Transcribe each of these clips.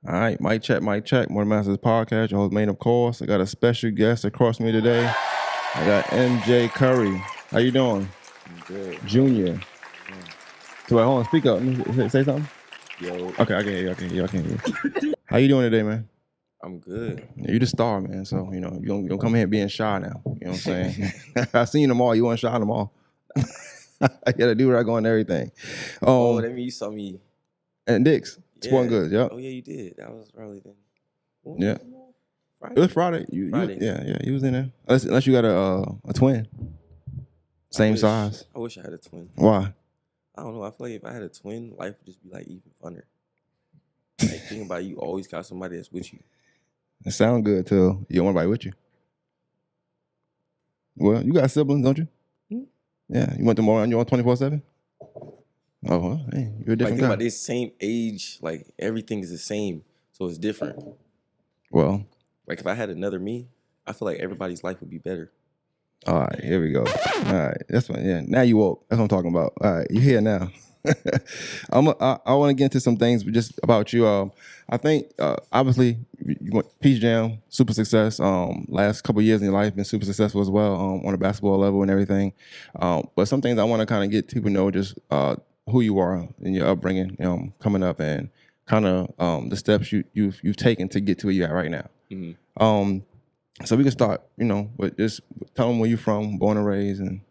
All right, mic check, mic check. Morning Masters podcast. Your host, main of course. I got a special guest across me today. I got MJ Curry. How you doing? I'm good. Junior. So wait, hold on. Speak up. Say something. Yo, Okay, I can hear you. I can hear you. How you doing today, man? I'm good. You the star, man. So you don't come here being shy now. You know what I'm saying? I seen them all. You want shy them all? I gotta do what I go and everything. Oh, that means you saw me. And Dick's Sporting Yeah. Goods. Yep. Oh yeah, you did. That was early then. When Yeah. was it? Friday. It was Friday. Friday. Yeah. You was in there. Unless you got a twin, same size. I wish I had a twin. Why? I don't know. I feel like if I had a twin, life would just be like even funner. Like thinking about you always got somebody that's with you. It sound good till you don't want anybody with you. Well, you got siblings, don't you? Hmm? Yeah. You want them around you on 24/7? Oh, well, hey, you're a Like different think guy. about this same age, like everything is the same, so it's different. Well, Like if I had another me, I feel like everybody's life would be better. all right, here we go. All right, that's fine. Yeah, now you woke. That's what I'm talking about. All right, you're here now. I want to get into some things just about you. I think obviously you went Peach Jam, super success. Last couple of years in your life been super successful as well on a basketball level and everything. But some things I want to kind of get people to know just who you are in your upbringing, coming up and kind of the steps you've taken to get to where you're at right now. Mm-hmm. So we can start, with just tell them where you're from, born and raised, and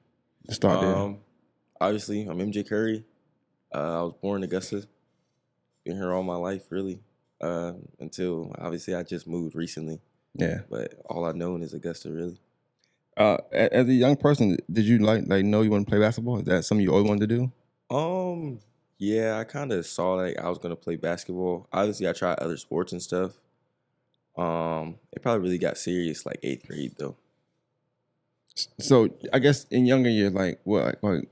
start there. Obviously, I'm MJ Curry. I was born in Augusta. Been here all my life, really, until obviously I just moved recently. Yeah. But all I known is Augusta, really. As a young person, did you like know you want to play basketball? Is that something you always wanted to do? Yeah, I kind of saw like I was gonna play basketball. Obviously, I tried other sports and stuff. It probably really got serious like 8th grade though. So I guess in younger years, like what would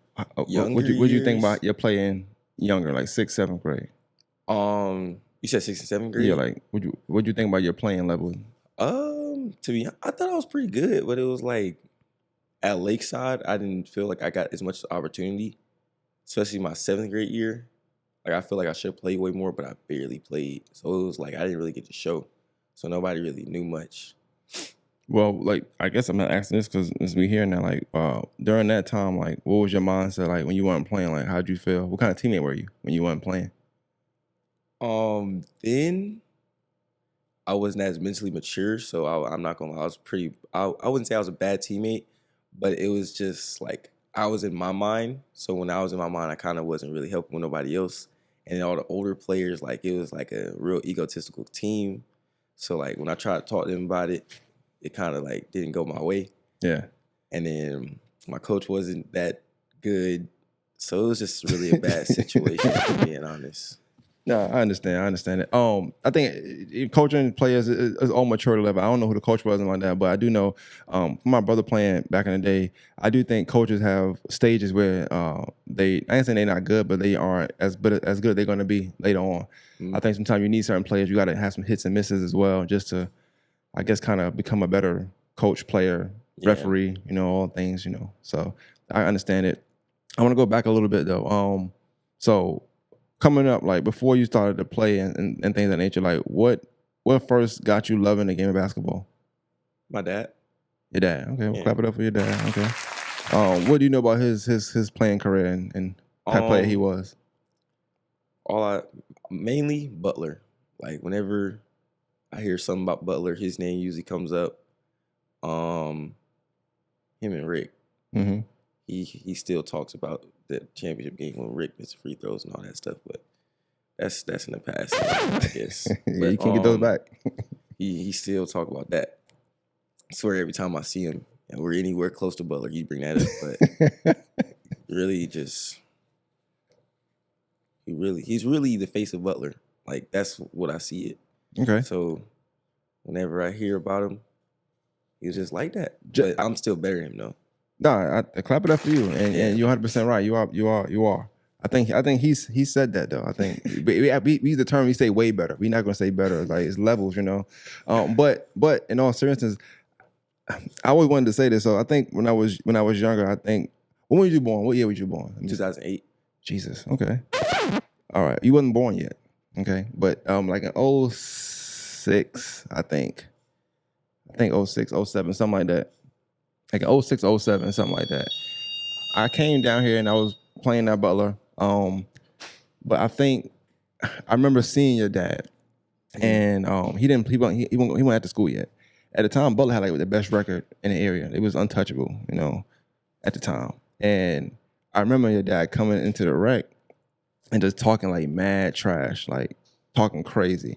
you think years? about your playing younger, like 6th, 7th grade? You said 6th and 7th grade? Yeah, like what you think about your playing level? I thought I was pretty good, but it was like at Lakeside, I didn't feel like I got as much opportunity, especially my 7th grade year. Like I feel like I should play way more, but I barely played. So it was like I didn't really get to show. So nobody really knew much. Well, like I guess I'm not asking this because as we hear now, like during that time, like what was your mindset like when you weren't playing? Like how'd you feel? What kind of teammate were you when you weren't playing? Then I wasn't as mentally mature, so I'm not gonna lie, I was pretty. I wouldn't say I was a bad teammate, but it was just like I was in my mind. So when I was in my mind, I kind of wasn't really helping with nobody else. And all the older players, like it was like a real egotistical team. So like when I tried to talk to them about it, it kind of like didn't go my way. Yeah. And then my coach wasn't that good, so it was just really a bad situation, to being honest. No, I understand it. I think coaching players is all maturity level. I don't know who the coach was and like that, but I do know from my brother playing back in the day, I do think coaches have stages where I ain't saying they're not good, but they aren't as good as they're going to be later on. I think sometimes you need certain players. You got to have some hits and misses as well, just to, I guess, kind of become a better coach, player, referee. All things. So I understand it. I want to go back a little bit though. So coming up, like before you started to play and things of that nature, like what first got you loving the game of basketball? My dad. Your dad. Okay, we'll clap it up for your dad. Okay. What do you know about his playing career and type player he was? Mainly Butler. Like whenever I hear something about Butler, his name usually comes up. Him and Rick. Mm-hmm. He still talks about the championship game when Rick missed free throws and all that stuff, but that's in the past, I guess. Yeah, but, you can't get those back. he still talk about that. I swear every time I see him and we're anywhere close to Butler, he bring that up. But really, he's really the face of Butler. Like that's what I see it. Okay. So whenever I hear about him, he was just like that. But I'm still better than him though. Nah, I clap it up for you, and you're 100% right. You are. I think he said that though. I think we use the term. We say way better. We're not gonna say better. Like it's levels, But in all seriousness, I always wanted to say this. So I think when I was younger, I think when were you born? What year were you born? 2008. Jesus. Okay. All right. You wasn't born yet. Okay, but like in '06, I think '06, '07, something like that. Like in '06, '07, something like that. I came down here and I was playing at Butler. But I think I remember seeing your dad, and he went to school yet. At the time, Butler had like the best record in the area. It was untouchable, at the time. And I remember your dad coming into the rec and just talking like mad trash, like talking crazy.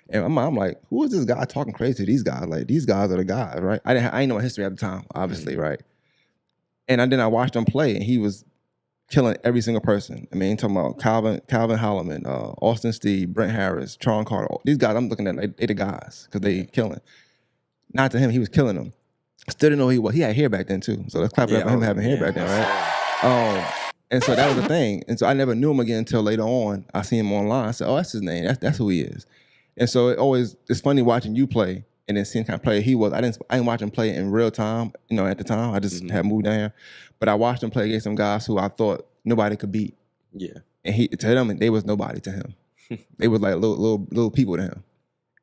And I'm like, who is this guy talking crazy to these guys? Like these guys are the guys, right? I didn't know my history at the time, obviously, right? And then I watched him play, and he was killing every single person. I mean, talking about Calvin Holloman, Austin Steve, Brent Harris, Tron Carter. These guys I'm looking at, like, they the guys because they killing. Not to him, he was killing them. Still didn't know he was. He had hair back then too. So let's clap it up for him having hair back then, right? And so that was the thing. And so I never knew him again until later on. I see him online. I said, oh, that's his name. That's who he is. And so it's funny watching you play and then seeing kind of player he was. I didn't watch him play in real time, at the time. I just had moved down here. But I watched him play against some guys who I thought nobody could beat. Yeah. And to them, they was nobody to him. They was like little people to him.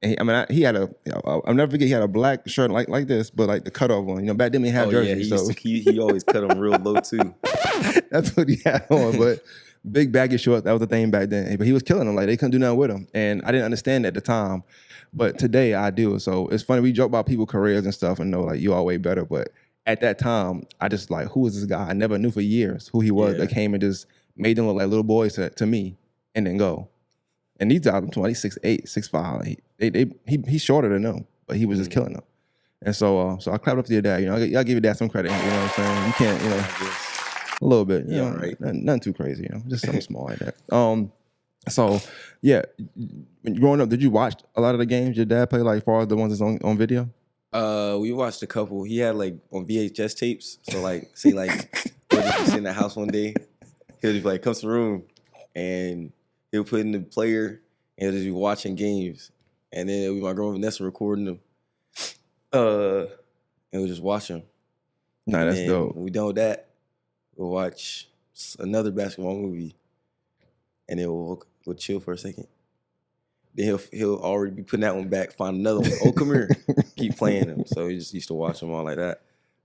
And he had I'll never forget, he had a black shirt like this, but like the cutoff one. Back then he had jerseys. He always cut them real low too. That's what he had on, but big baggy shorts, that was the thing back then. But he was killing them, like they couldn't do nothing with him. And I didn't understand at the time, but today I do. So it's funny, we joke about people's careers and stuff and know like you are way better, but at that time, I just like, who is this guy? I never knew for years who he was. Yeah. That came and just made them look like little boys to me and then go. And these guys, I'm 6'8", 6'5". He's shorter than them, but he was just killing them. And so I clapped up to your dad. Y'all give your dad some credit. You know what I'm saying? You can't, a little bit. Right. Nothing too crazy. Just something small like that. So yeah, growing up, did you watch a lot of the games your dad played, like as far as the ones that's on video? We watched a couple. He had like on VHS tapes. So like, say like, we'll just be sitting in the house one day. He'll just be like, come to the room, and he'll put in the player, and he'll just be watching games. And then it'll be my girl Vanessa recording them. And we'll just watch them. Nah, that's dope. When we done with that, we'll watch another basketball movie, and then we'll chill for a second. Then he'll already be putting that one back, find another one. Oh, come here, keep playing them. So he just used to watch them all like that.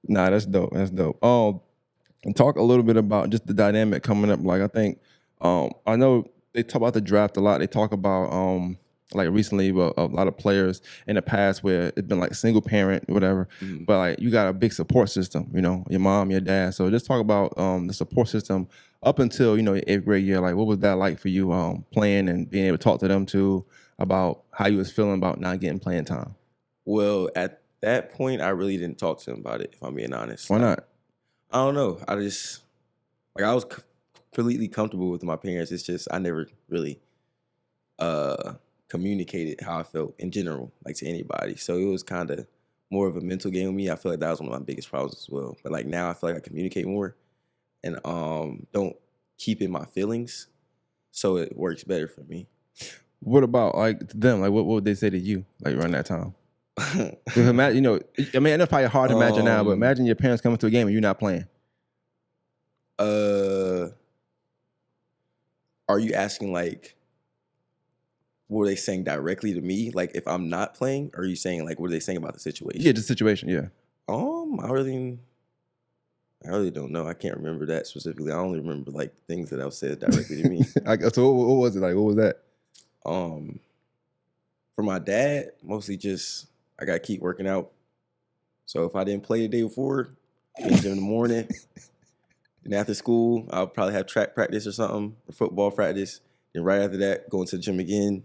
Nah, that's dope. That's dope. And talk a little bit about just the dynamic coming up. Like I think, I know they talk about the draft a lot. They talk about like recently, a lot of players in the past where it's been like single parent, whatever. Mm-hmm. But like you got a big support system, your mom, your dad. So just talk about the support system up until your 8th grade year. Like what was that like for you playing and being able to talk to them too about how you was feeling about not getting playing time? Well, at that point, I really didn't talk to him about it, if I'm being honest. Why not? I don't know. I just I was completely comfortable with my parents. It's just I never really communicated how I felt in general, like to anybody. So it was kind of more of a mental game with me. I feel like that was one of my biggest problems as well. But like now I feel like I communicate more and don't keep in my feelings. So it works better for me. What about like them? Like what would they say to you like around that time? Imagine, I mean, it's probably hard to imagine now, but imagine your parents coming to a game and you're not playing. Are you asking like, what were they saying directly to me? Like if I'm not playing, or are you saying like, what are they saying about the situation? Yeah, the situation, yeah. I really don't know. I can't remember that specifically. I only remember like things that I said directly to me. So what was it like? What was that? For my dad, mostly just I gotta keep working out. So if I didn't play the day before, in the morning, and after school, I'll probably have track practice or something, or football practice. Then right after that, going to the gym again.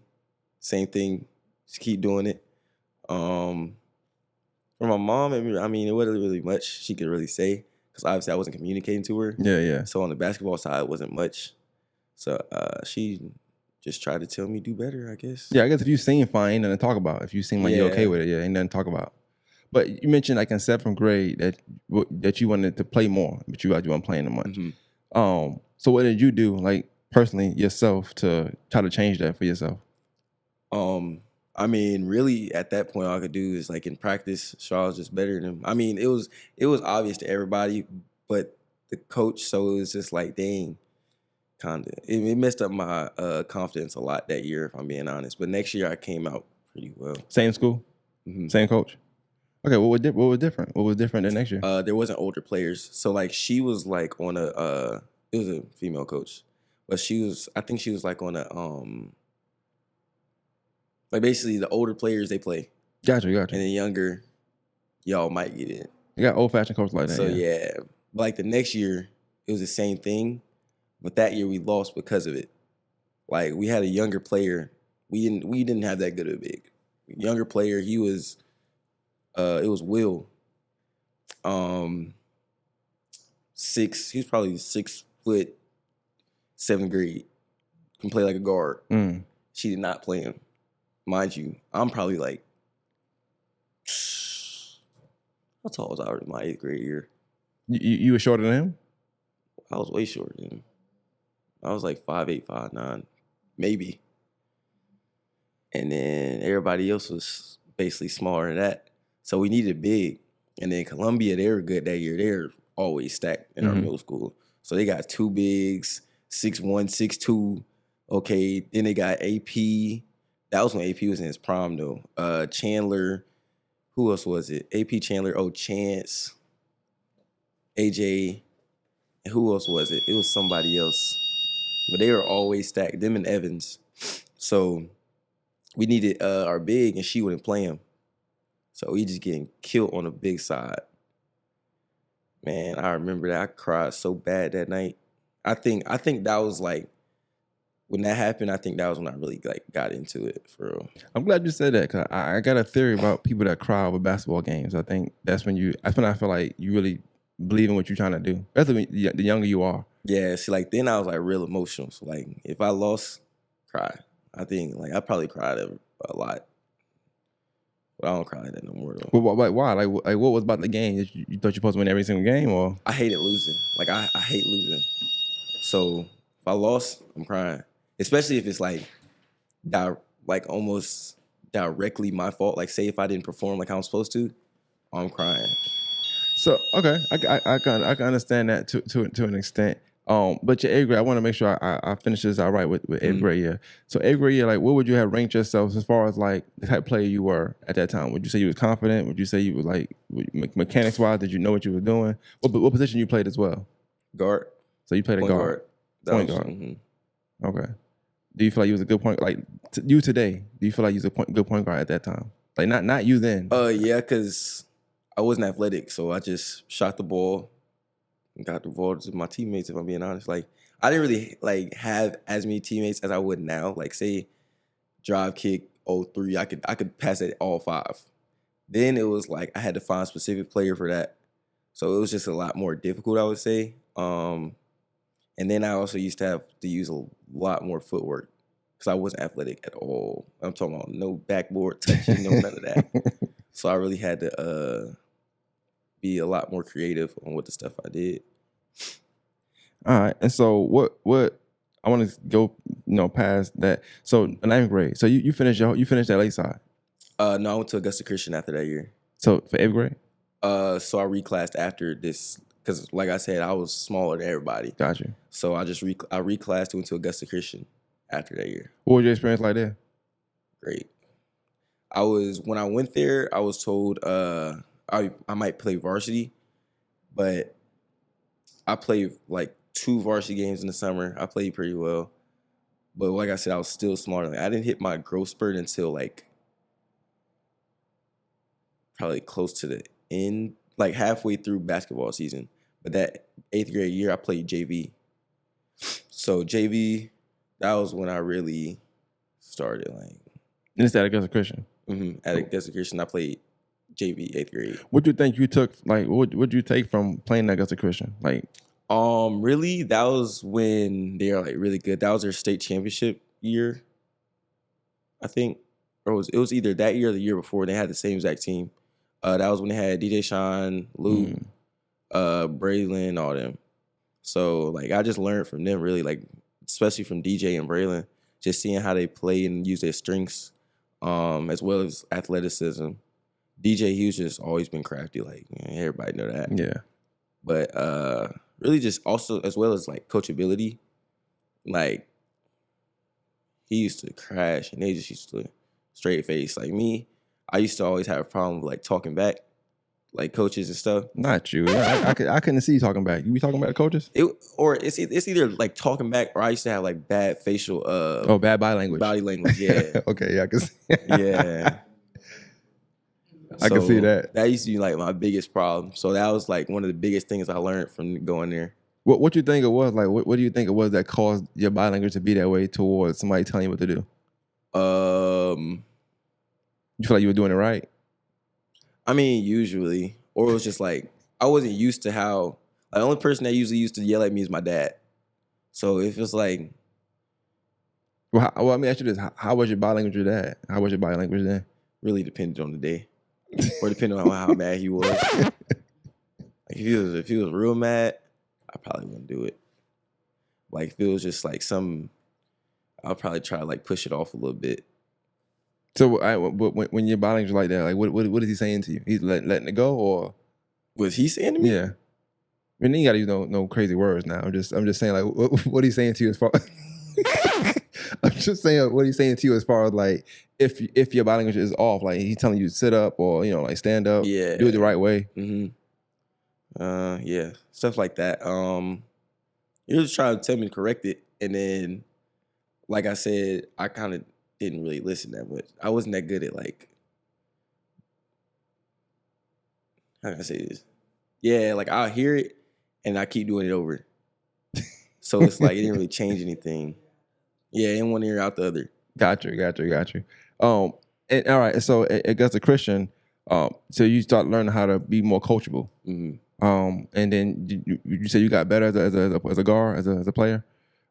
Same thing, just keep doing it. For my mom, I mean, it wasn't really much she could really say because obviously I wasn't communicating to her. Yeah. So on the basketball side, it wasn't much. So she just tried to tell me do better, I guess. Yeah, I guess if you seem fine, ain't nothing to talk about. If you seem like you're okay with it, ain't nothing to talk about. But you mentioned like in 7th grade that you wanted to play more, but you weren't playing that much. Mm-hmm. So what did you do, like personally yourself, to try to change that for yourself? I mean, really, at that point, all I could do is like in practice, show I was just better than him. I mean, it was obvious to everybody, but the coach. So it was just like, dang, Kinda. It messed up my confidence a lot that year, if I'm being honest. But next year I came out pretty well. Same school, same coach. Okay, what was different? What was different than next year? There wasn't older players, so like she was like on a. It was a female coach, but I think she was like on a like basically the older players they play, Gotcha. and the younger, y'all might get in. You got old fashioned coach like that. So yeah, like the next year it was the same thing, but that year we lost because of it. Like we had a younger player, we didn't have that good of a big younger player. He was, it was Will, 6. He was probably 6 foot, 7th grade, can play like a guard. She did not play him, mind you. I'm probably like, how tall was I in my 8th grade year? You were shorter than him? I was way shorter than him. I was like 5'8", 5'9", maybe. And then everybody else was basically smaller than that. So we needed big. And then Columbia, they were good that year. They were always stacked in our middle school. So they got 2 bigs, 6'1", 6'2". Okay, then they got AP. That was when AP was in his prime though. Chandler. Who else was it? AP Chandler. Oh, Chance. AJ. And who else was it? It was somebody else. But they were always stacked. Them and Evans. So we needed our big, and she wouldn't play him. So we just getting killed on the big side. Man, I remember that. I cried so bad that night. I think that was like, when that happened, I think that was when I really like got into it for real. I'm glad you said that, because I got a theory about people that cry over basketball games. I think that's when I feel like you really believe in what you're trying to do. That's when the younger you are. Yeah, see, like then I was like real emotional. So like if I lost, cry. I think like I probably cried a lot. But I don't cry like that no more though. But why? Like what was about the game? You thought you were supposed to win every single game, or? I hated losing. Like I hate losing. So if I lost, I'm crying. Especially if it's like almost directly my fault. Like say if I didn't perform like I was supposed to, I'm crying. So okay, I can understand that to an extent. But your 8th grade, I want to make sure I finish this all right with 8th grade year. So 8th grade year, like what would you have ranked yourself as far as like the type of player you were at that time? Would you say you was confident? Would you say you were like mechanics wise? Did you know what you were doing? What position you played as well? Guard. So you played a guard. Point guard. Mm-hmm. Okay. Do you feel like you was a good point? Like you today? Do you feel like you was a good point guard at that time? Like not you then. Yeah, because I wasn't athletic, so I just shot the ball and got the ball to my teammates. If I'm being honest, like I didn't really like have as many teammates as I would now. Like say drive kick 03, I could pass it all 5. Then it was like I had to find a specific player for that, so it was just a lot more difficult, I would say. And then I also used to have to use a lot more footwork because I wasn't athletic at all. I'm talking about no backboard touching, no none of that. So I really had to be a lot more creative on what the stuff I did. All right. And so what I want to go past that. So 9th grade. So you finished that late side. No, I went to Augusta Christian after that year. So for 8th grade? So I reclassed after this because, like I said, I was smaller than everybody. Gotcha. So I just I reclassed and went to Augusta Christian after that year. What was your experience like there? Great. When I went there, I was told I might play varsity, but I played like 2 varsity games in the summer. I played pretty well, but like I said, I was still smaller. Like, I didn't hit my growth spurt until like probably close to the end, like halfway through basketball season. But that 8th grade year, I played JV. So JV, that was when I really started. Like, And it's at Augusta Christian. At Augusta Christian, I played JV 8th grade. What do you think you took? Like, what you take from playing at Augusta Christian? Like, really, that was when they are like really good. That was their state championship year, I think, or it was either that year or the year before. They had the same exact team. That was when they had DJ Sean, Lou, Braylon, all them. So like I just learned from them really, like especially from DJ and Braylon, just seeing how they play and use their strengths, as well as athleticism. DJ, he was just always been crafty, like everybody know that. Yeah. But really just also as well as like coachability. Like he used to crash, and they just used to straight face. Like me, I used to always have a problem with like talking back, like coaches and stuff. Not you. I couldn't see you talking back. You be talking about the coaches? It's either like talking back, or I used to have like bad facial Oh, bad body language. body language. Yeah, Okay, yeah, I can see. yeah. I can see that. That used to be like my biggest problem. So that was like one of the biggest things I learned from going there. What you think it was? Like, what do you think it was that caused your body language to be that way towards somebody telling you what to do? You feel like you were doing it right? I mean, usually, or it was just like I wasn't used to how. Like, the only person that usually used to yell at me is my dad. So if it's like, Well, let me ask you this: how was your body language with that? How was your body language then? really depended on the day, or depending on how mad he was. Like if he was real mad, I probably wouldn't do it. Like if it was just like I'll probably try to like push it off a little bit. So, when your body language is like that, like what is he saying to you? He's letting it go, or Was he saying to me? yeah? I mean, you gotta use no crazy words now. I'm just saying like what he's saying to you as far. I'm just saying what he's saying to you as far as like if your body language is off, like he's telling you to sit up or like stand up, Yeah. do it the right way. Yeah, stuff like that. He was trying to tell me to correct it, and then, like I said, I kind of didn't really listen that much. I wasn't that good at like, how can I say this? Yeah, like I'll hear it, and I keep doing it over. So it's like it didn't really change anything. Yeah, in one ear out the other. Got you. And all right, so at Augusta Christian, so you start learning how to be more coachable. Mm-hmm. And then you say you got better as a guard, as a player.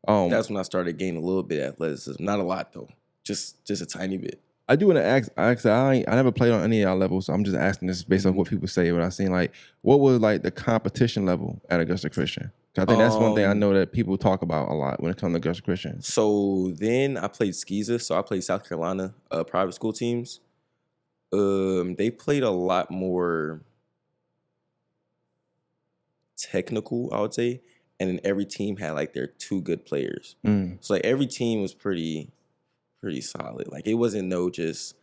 That's when I started gaining a little bit of athleticism. Not a lot though, just a tiny bit. I do want to ask. I never played on any of y'all levels, so I'm just asking this based off what people say. What I seen, like, what was like the competition level at Augusta Christian? 'Cause I think that's one thing I know that people talk about a lot when it comes to Augusta Christian. So then I played SCISA. So I played South Carolina private school teams. They played a lot more technical, I would say, and then every team had like their two good players. So like every team was pretty solid. Like it wasn't just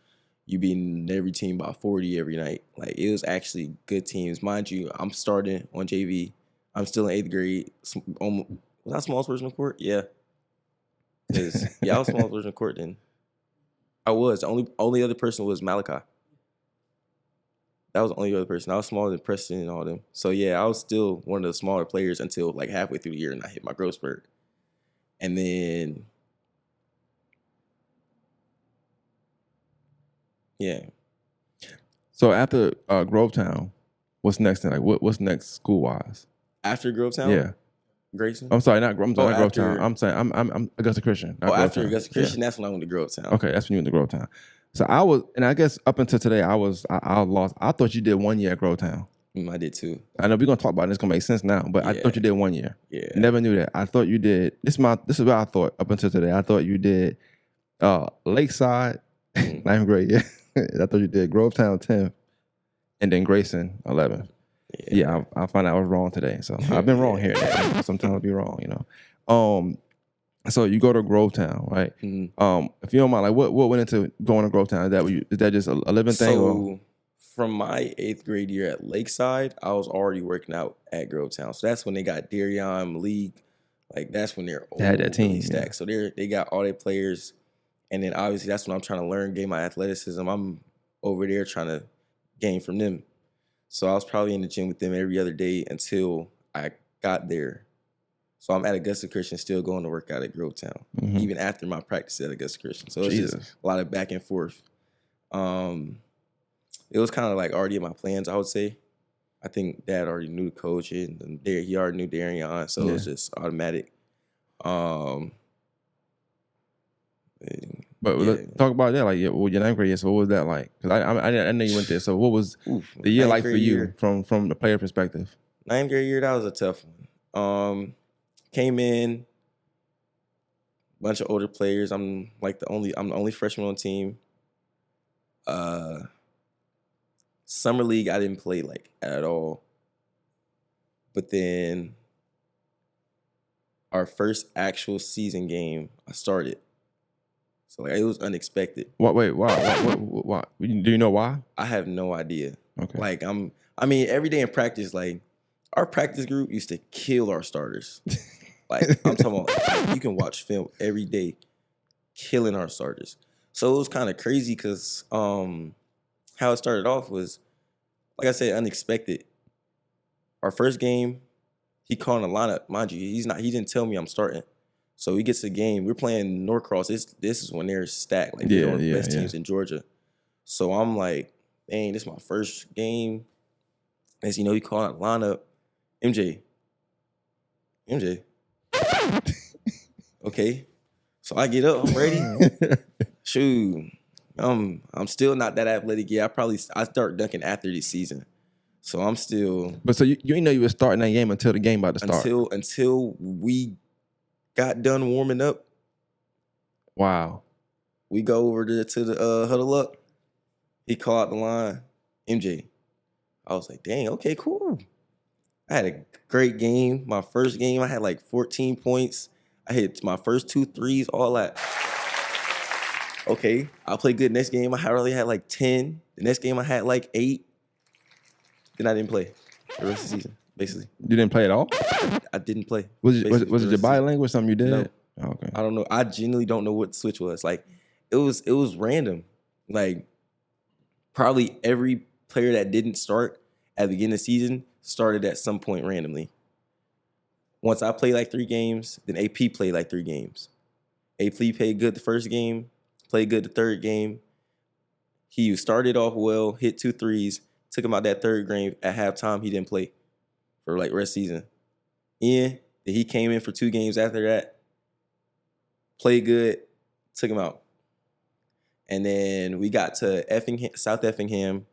you beating every team by 40 every night. Like it was actually good teams. Mind you, I'm starting on JV. I'm still in 8th grade. Was I smallest person on court? Yeah. Because I was smallest person on court then. I was. The only other person was Malachi. That was the only other person. I was smaller than Preston and all them. So yeah, I was still one of the smaller players until like halfway through the year, and I hit my growth spurt. And then, yeah. So after Grovetown, what's next? Then, like, what's next school wise? After Grovetown? Yeah. Grayson? I'm sorry, not Grovetown. after- I'm saying I'm Augusta Christian. Not After Grovetown. Augusta Christian, that's when I went to Grovetown. Okay, that's when you went to Grovetown. So I was, and I guess up until today, I lost. I thought you did 1 year at Grovetown. I did too. I know we're gonna talk about it. It's gonna make sense now, but I thought you did 1 year. Yeah. Never knew that. I thought you did. This is what I thought up until today. I thought you did Lakeside, 9th grade. Yeah, I thought you did Grovetown 10th, and then Grayson 11th. Yeah, I found out I was wrong today. So I've been wrong here. Sometimes I'll be wrong, So you go to Grovetown, right? Mm-hmm. If you don't mind, like what went into going to Grovetown? Is that just a living thing? So from my 8th grade year at Lakeside, I was already working out at Grovetown. So that's when they got Darion, Malik. Like that's when they had that team stacked. So they got all their players. And then obviously that's when I'm trying to learn, gain my athleticism. I'm over there trying to gain from them. So I was probably in the gym with them every other day until I got there. So I'm at Augusta Christian still going to work out at Grovetown, even after my practice at Augusta Christian. So it's just a lot of back and forth. It was kind of like already in my plans, I would say. I think Dad already knew the coach, and he already knew Darion, so it was just automatic. But let's talk about that. Like, your 9th grade year. So what was that like? Because I know you went there. So what was the year like for you from the player perspective? 9th grade year, that was a tough one. Came in, bunch of older players. I'm the only freshman on the team. Summer league, I didn't play like at all. But then our first actual season game, I started. So like, it was unexpected. What? Wait, why? Do you know why? I have no idea. Okay. Like I mean, every day in practice, like our practice group used to kill our starters. Like I'm talking about, like, you can watch film every day, killing our starters. So it was kind of crazy because how it started off was, like I said, unexpected. Our first game, he called a lineup. Mind you, he didn't tell me I'm starting. So he gets the game. We're playing Norcross. This is when they're stacked. Like they're one of the best teams in Georgia. So I'm like, dang, this is my first game. As you know, he called a lineup. MJ. Okay. So I get up, I'm ready. Shoot. I'm still not that athletic yet. I start dunking after this season. So I'm still But so you didn't know you were starting that game until the game about to start. until we got done warming up. Wow. We go over to the huddle up. He called out the line, MJ. I was like, dang, okay, cool. I had a great game. My first game, I had like 14 points. I hit my first 2 threes, all that. Okay, I'll play good next game. I really had like 10. The next game, I had like 8. Then I didn't play the rest of the season, basically. You didn't play at all? I didn't play. Was it basically, your bilingual or something you did? No. Oh, okay. I don't know. I genuinely don't know what the switch was. Like, it was random. Like, probably every player that didn't start at the beginning of the season started at some point randomly. Once I played like 3 games, then AP played like 3 games. AP played good the first game, played good the third game. He started off well, hit 2 threes, took him out that third game. At halftime, he didn't play for like rest season. Ian, he came in for 2 games after that, played good, took him out. And then we got to South Effingham,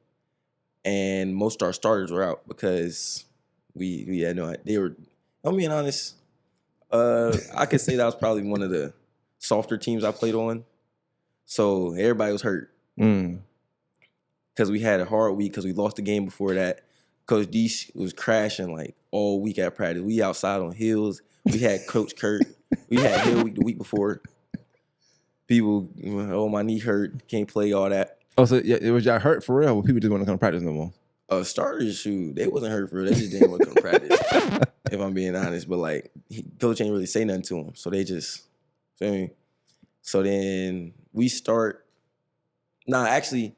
and most of our starters were out because we had no. They were. I'm being honest. I could say that was probably one of the softer teams I played on. So everybody was hurt because we had a hard week because we lost the game before that. Coach D was crashing like all week at practice. We outside on hills. We had Coach Kurt. We had Hill week the week before. People, oh, my knee hurt, can't play, all that. Oh, so yeah, it was y'all hurt for real? Or people just want to come to practice no more? Starters, shoot, they wasn't hurt for real. They just didn't want to come to practice, if I'm being honest. But, like, Coach ain't really say nothing to them. So they just, feel me? So then we start. Actually,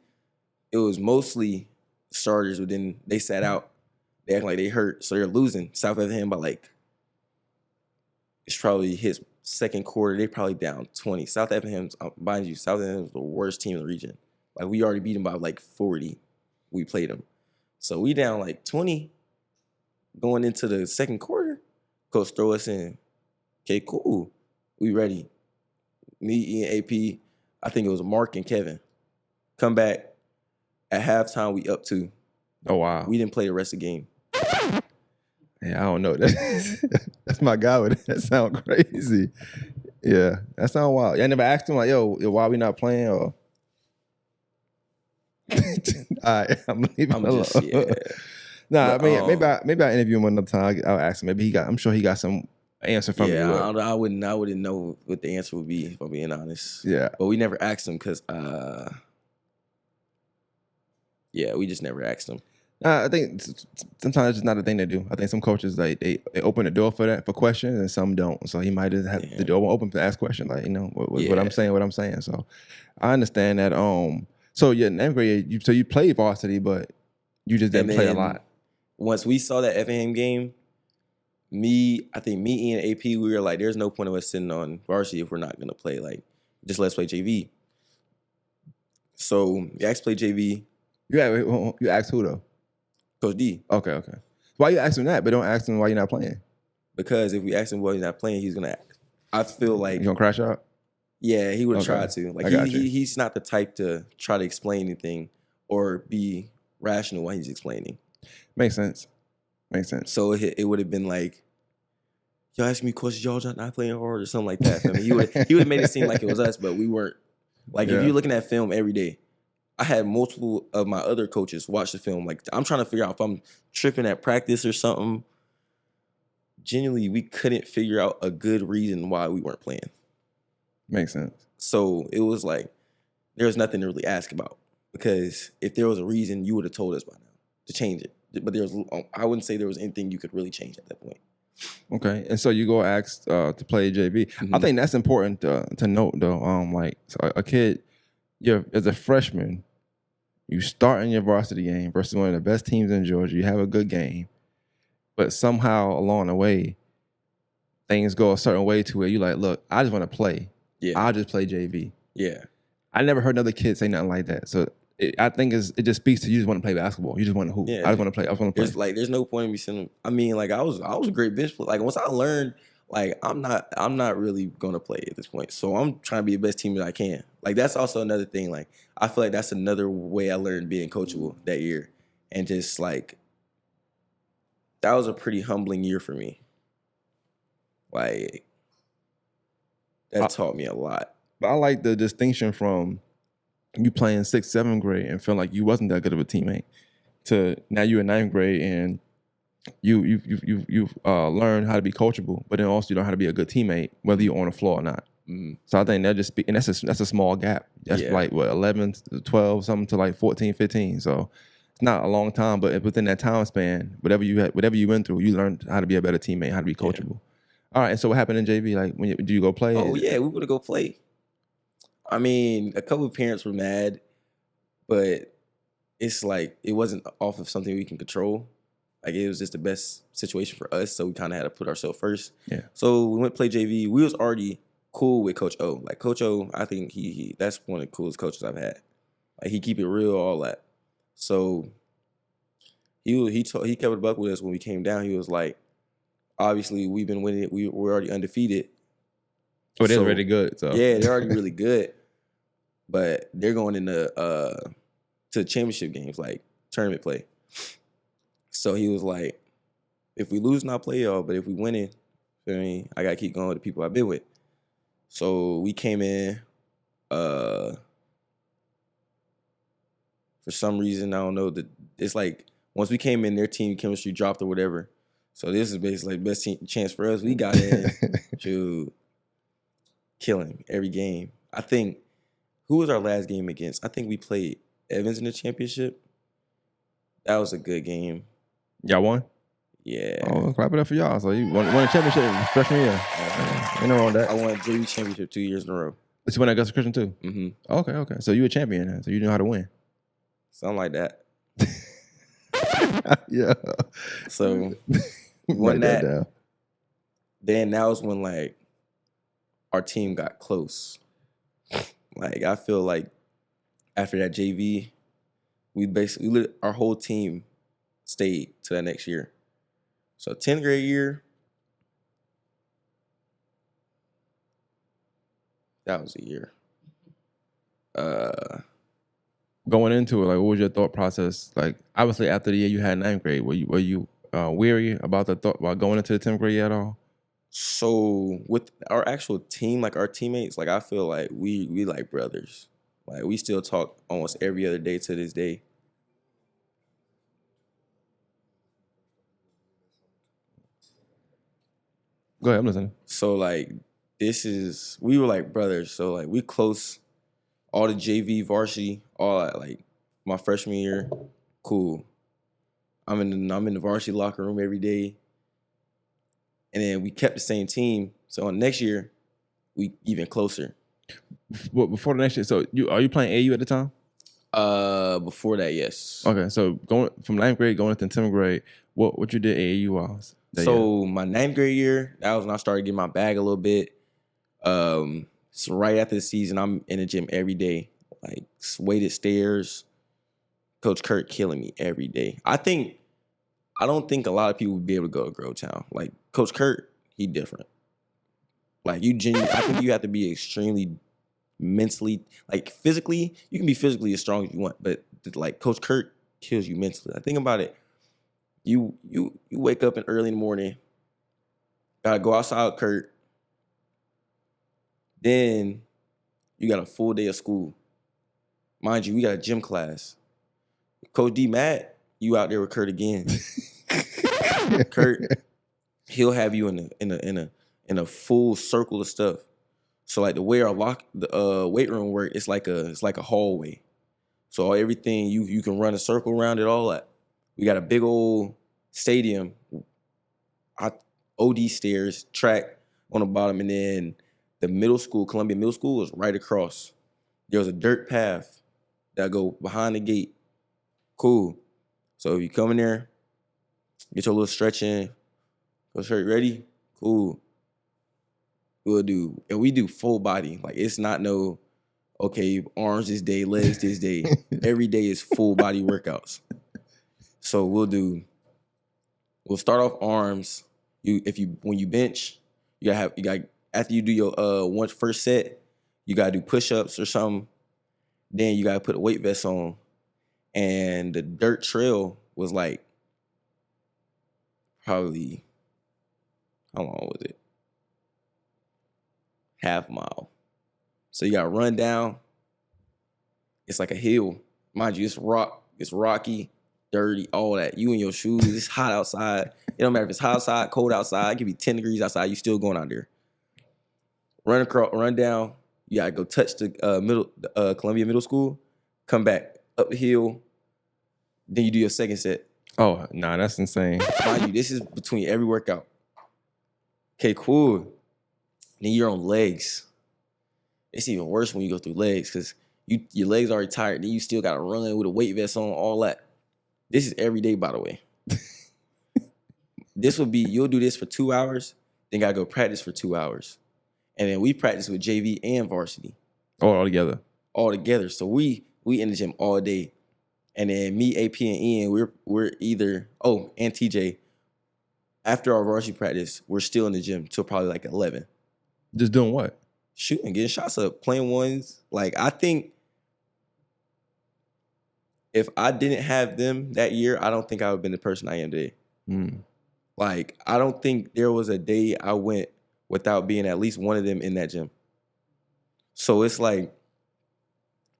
it was mostly starters, but then they sat out. They act like they hurt. So they're losing South Effingham by, like, it's probably his second quarter. They probably down 20. South Effingham's, mind you, South Effingham's the worst team in the region. Like, we already beat them by like 40. We played them. So we down like 20 going into the second quarter. Coach throw us in. Okay, cool. We ready. Me, Ian, AP, I think it was Mark and Kevin. Come back. At halftime, we up 2. Oh, wow. We didn't play the rest of the game. Yeah, I don't know. That's my guy. That sound crazy. Yeah, that sound wild. Y'all never asked him like, yo, why we not playing? Or all right, I'm leaving I'm alone. just, yeah. Nah, But, I mean, maybe I interview him another time. I'll ask him. I'm sure he got some answer from me. Yeah, but- I wouldn't know what the answer would be, if I'm being honest. Yeah. But we never asked him because, yeah, we just never asked him. I think sometimes it's just not a thing they do. I think some coaches like they open the door for that for questions, and some don't. So he might just have the door open to ask questions, like what I'm saying. So I understand that. So yeah, in 9th grade, you played varsity, but you just didn't play a lot. Once we saw that Effingham game, I think me and AP, we were like, there's no point of us sitting on varsity if we're not gonna play. Like, just let's play JV. So we asked to play JV. You asked who though? Coach D. Okay. Why you asking that, but don't ask him why you're not playing? Because if we ask him why he's not playing, he's gonna. I feel like You gonna crash out? Yeah, he would have Okay. tried to. Like, I got you. he's not the type to try to explain anything or be rational while he's explaining. Makes sense. So it would have been like, y'all asking me questions, y'all not playing hard or something like that. I mean, he would have made it seem like it was us, but we weren't. Like, Yeah. if you're looking at film every day, I had multiple of my other coaches watch the film. Like, I'm trying to figure out if I'm tripping at practice or something. genuinely we couldn't figure out a good reason why we weren't playing. Makes sense. So it was like there was nothing to really ask about, because if there was a reason, you would have told us by now to change it. But I wouldn't say there was anything you could really change at that point. Okay, and so you go ask to play JV. I Mhm. think that's important to note, though. Like so a kid, as a freshman, you start in your varsity game versus one of the best teams in Georgia. You have a good game, but somehow along the way, things go a certain way to where you like, look, I just want to play. Yeah, I'll just play JV. yeah, I never heard another kid say nothing like that. So I think it just speaks to you just want to play basketball. You just want to hoop. Yeah, I just want to play. I just want to play. there's no point in me sending. I mean, like I was a great bench player. Like once I learned, like I'm not really gonna play at this point. So I'm trying to be the best teammate I can. Like that's also another thing. Like I feel like that's another way I learned being coachable that year, and just like that was a pretty humbling year for me. Like that taught me a lot. But I like the distinction from you playing 6th, 7th grade and feeling like you wasn't that good of a teammate to now you're in 9th grade and you've learned how to be coachable, but then also you learn how to be a good teammate, whether you're on the floor or not. Mm-hmm. So I think that just and that's a small gap. That's like what 11, 12, something to like 14, 15. So it's not a long time, but within that time span, whatever you went through, you learned how to be a better teammate, how to be coachable. All right. And so what happened in JV? Like do you go play? Oh yeah, we would have go play. I mean, a couple of parents were mad, but it's like it wasn't off of something we can control. Like it was just the best situation for us, so we kind of had to put ourselves first. Yeah. So we went to play JV. We was already cool with Coach O. Like Coach O, I think he that's one of the coolest coaches I've had. Like he keep it real, all that. So he kept it a buck with us when we came down. He was like, obviously we've been winning it. We're already undefeated. Oh, they're really good. So yeah, they're already really good, but they're going into to championship games, like tournament play. So he was like, if we lose, not play y'all, but if we win it, I mean, I gotta keep going with the people I've been with. So we came in, for some reason, I don't know, it's like once we came in, their team chemistry dropped or whatever. So this is basically like best chance for us. We got in to kill him every game. I think, who was our last game against? I think we played Evans in the championship. That was a good game. Y'all won? Yeah. Oh, clap it up for y'all. So you won a championship freshman year. Ain't no wrong with that. I won JV championship 2 years in a row. But you won at Augusta Christian too? Mm-hmm. Okay. So you a champion now. So you know how to win. Something like that. Yeah. So won that. Then that was when like our team got close. Like I feel like after that JV, our whole team stayed to that next year. So 10th grade year, that was a year. Going into it, like, what was your thought process? Like, obviously, after the year you had 9th grade, were you weary about the thought about going into the 10th grade year at all? So with our actual team, like our teammates, like I feel like we like brothers. Like we still talk almost every other day to this day. Go ahead, I'm listening. So like we were like brothers. So like we close. All the JV, varsity, all that, like my freshman year, cool. I'm in the varsity locker room every day. And then we kept the same team. So on next year, we even closer. Well, before the next year, so are you playing AU at the time? Before that, yes. Okay, so going from 9th grade going into 10th grade, what you did AAU was? So my 9th grade year, that was when I started getting my bag a little bit. So right after the season, I'm in the gym every day, like weighted stairs. Coach Kurt killing me every day. I don't think a lot of people would be able to go to Grovetown. Like Coach Kurt, he different. Like I think you have to be extremely mentally, like physically. You can be physically as strong as you want, but like Coach Kurt kills you mentally. Like think about it. You wake up early in the morning, gotta go outside with Kurt. Then you got a full day of school. Mind you, we got a gym class. Coach D mad, you out there with Kurt again. Kurt he'll have you in a full circle of stuff. So like the way our weight room work, it's like a hallway. So everything you can run a circle around it all that. We got a big old stadium, OD stairs, track on the bottom, and then the middle school, Columbia Middle School, is right across. There's a dirt path that go behind the gate. Cool. So if you come in there, get your little stretch in, go straight, ready? Cool. We do full body. Like it's not no, okay, arms this day, legs this day. Every day is full body workouts. So we'll start off arms. When you bench, you got after you do your first set, you gotta do push-ups or something. Then you gotta put a weight vest on. And the dirt trail was like probably, how long was it? Half mile. So you gotta run down. It's like a hill. Mind you, it's rocky, dirty, all that. You in your shoes, it's hot outside. It don't matter if it's hot outside, cold outside, it could be 10 degrees outside, you still going out there. Run down, you gotta go touch the Columbia Middle School, come back up the hill, then you do your second set. Oh, nah, that's insane. Mind you, this is between every workout. Okay, cool. Then you're on legs. It's even worse when you go through legs because your legs are already tired. Then you still got to run with a weight vest on, all that. This is every day, by the way. You'll do this for 2 hours, then got to go practice for 2 hours. And then we practice with JV and varsity. Oh, all together. All together. So we in the gym all day. And then me, AP, and Ian, we're either, and TJ, after our varsity practice, we're still in the gym till probably like 11. Just doing what? Shooting, getting shots up, playing ones. Like, I think if I didn't have them that year, I don't think I would have been the person I am today. Like, I don't think there was a day I went without being at least one of them in that gym. So it's like,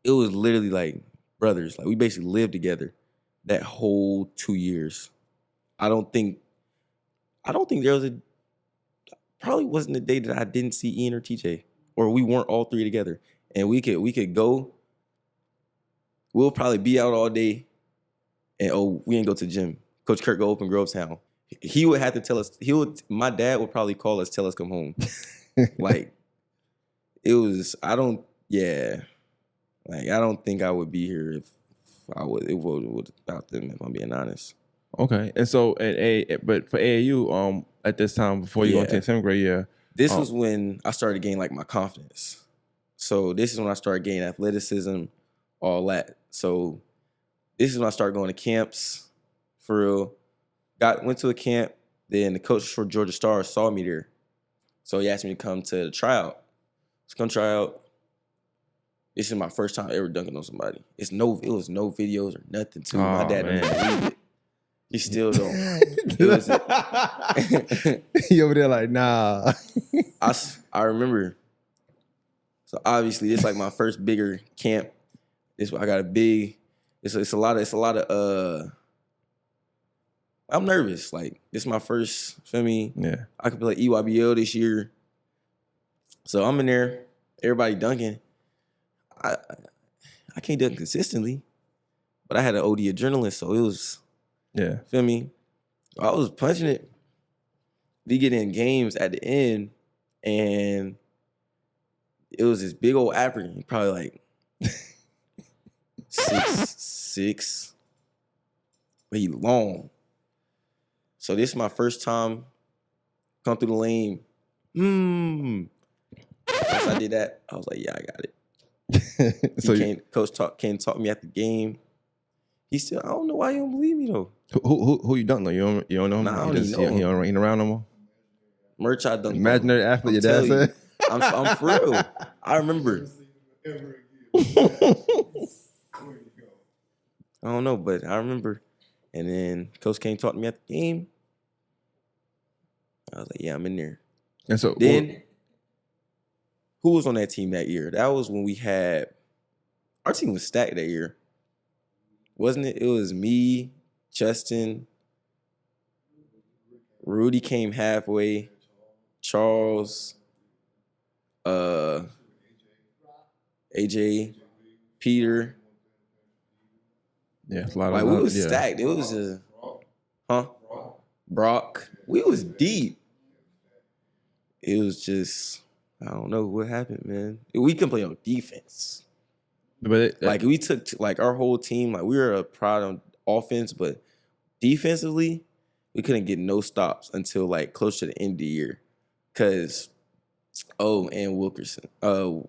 it was literally like brothers. Like, we basically lived together that whole 2 years. I don't think there was probably wasn't a day that I didn't see Ian or TJ, or we weren't all three together. And we could go. We'll probably be out all day, and we ain't go to the gym. Coach Kirk go open Grovetown. He would have to tell us. My dad would probably call us, tell us come home. Like it was. I don't think I would be here if I was. It was without them. If I'm being honest. Okay, and so but for AAU, at this time before you go into 10th grade year, this was when I started getting like my confidence. So this is when I started getting athleticism, all that. So this is when I started going to camps, for real. Went to a camp. Then the coach for Georgia Stars saw me there, so he asked me to come to the tryout. Let's come try out. This is my first time ever dunking on somebody. It was no videos or nothing too. My dad didn't believe it. He still don't. He over there like, nah. I remember. So obviously, this is like my first bigger camp. I got a big. It's a lot of. I'm nervous. Like this is my first. Feel me? Yeah. I could be like EYBL this year. So I'm in there. Everybody dunking. I can't dunk consistently, but I had an OD adrenaline, so it was. Yeah. Feel me? I was punching it. We get in games at the end, and it was this big old African, probably like 6'6", but he long. So this is my first time come through the lane. Once I did that, I was like, yeah, I got it. So Coach came talk me at the game. He still, I don't know why you don't believe me though. Who you don't know? You don't know him? Nah, I don't even know him. He ain't around no more? Merch I done. Imaginary athlete, your dad said? I'm for real. I remember. I don't know, but I remember. And then Coach Kane talked to me at the game. I was like, yeah, I'm in there. And so then, who was on that team that year? That was when our team was stacked that year. Wasn't it? It was me, Justin. Rudy came halfway. Charles, AJ, Peter. Yeah, it's a lot Like of we was yeah. stacked. It was just, huh? Brock. We was deep. It was just, I don't know what happened, man. We can play on defense. But Like we took like our whole team. Like we were a proud on offense, but defensively, we couldn't get no stops until like close to the end of the year. Cause and Wilkerson, Jaden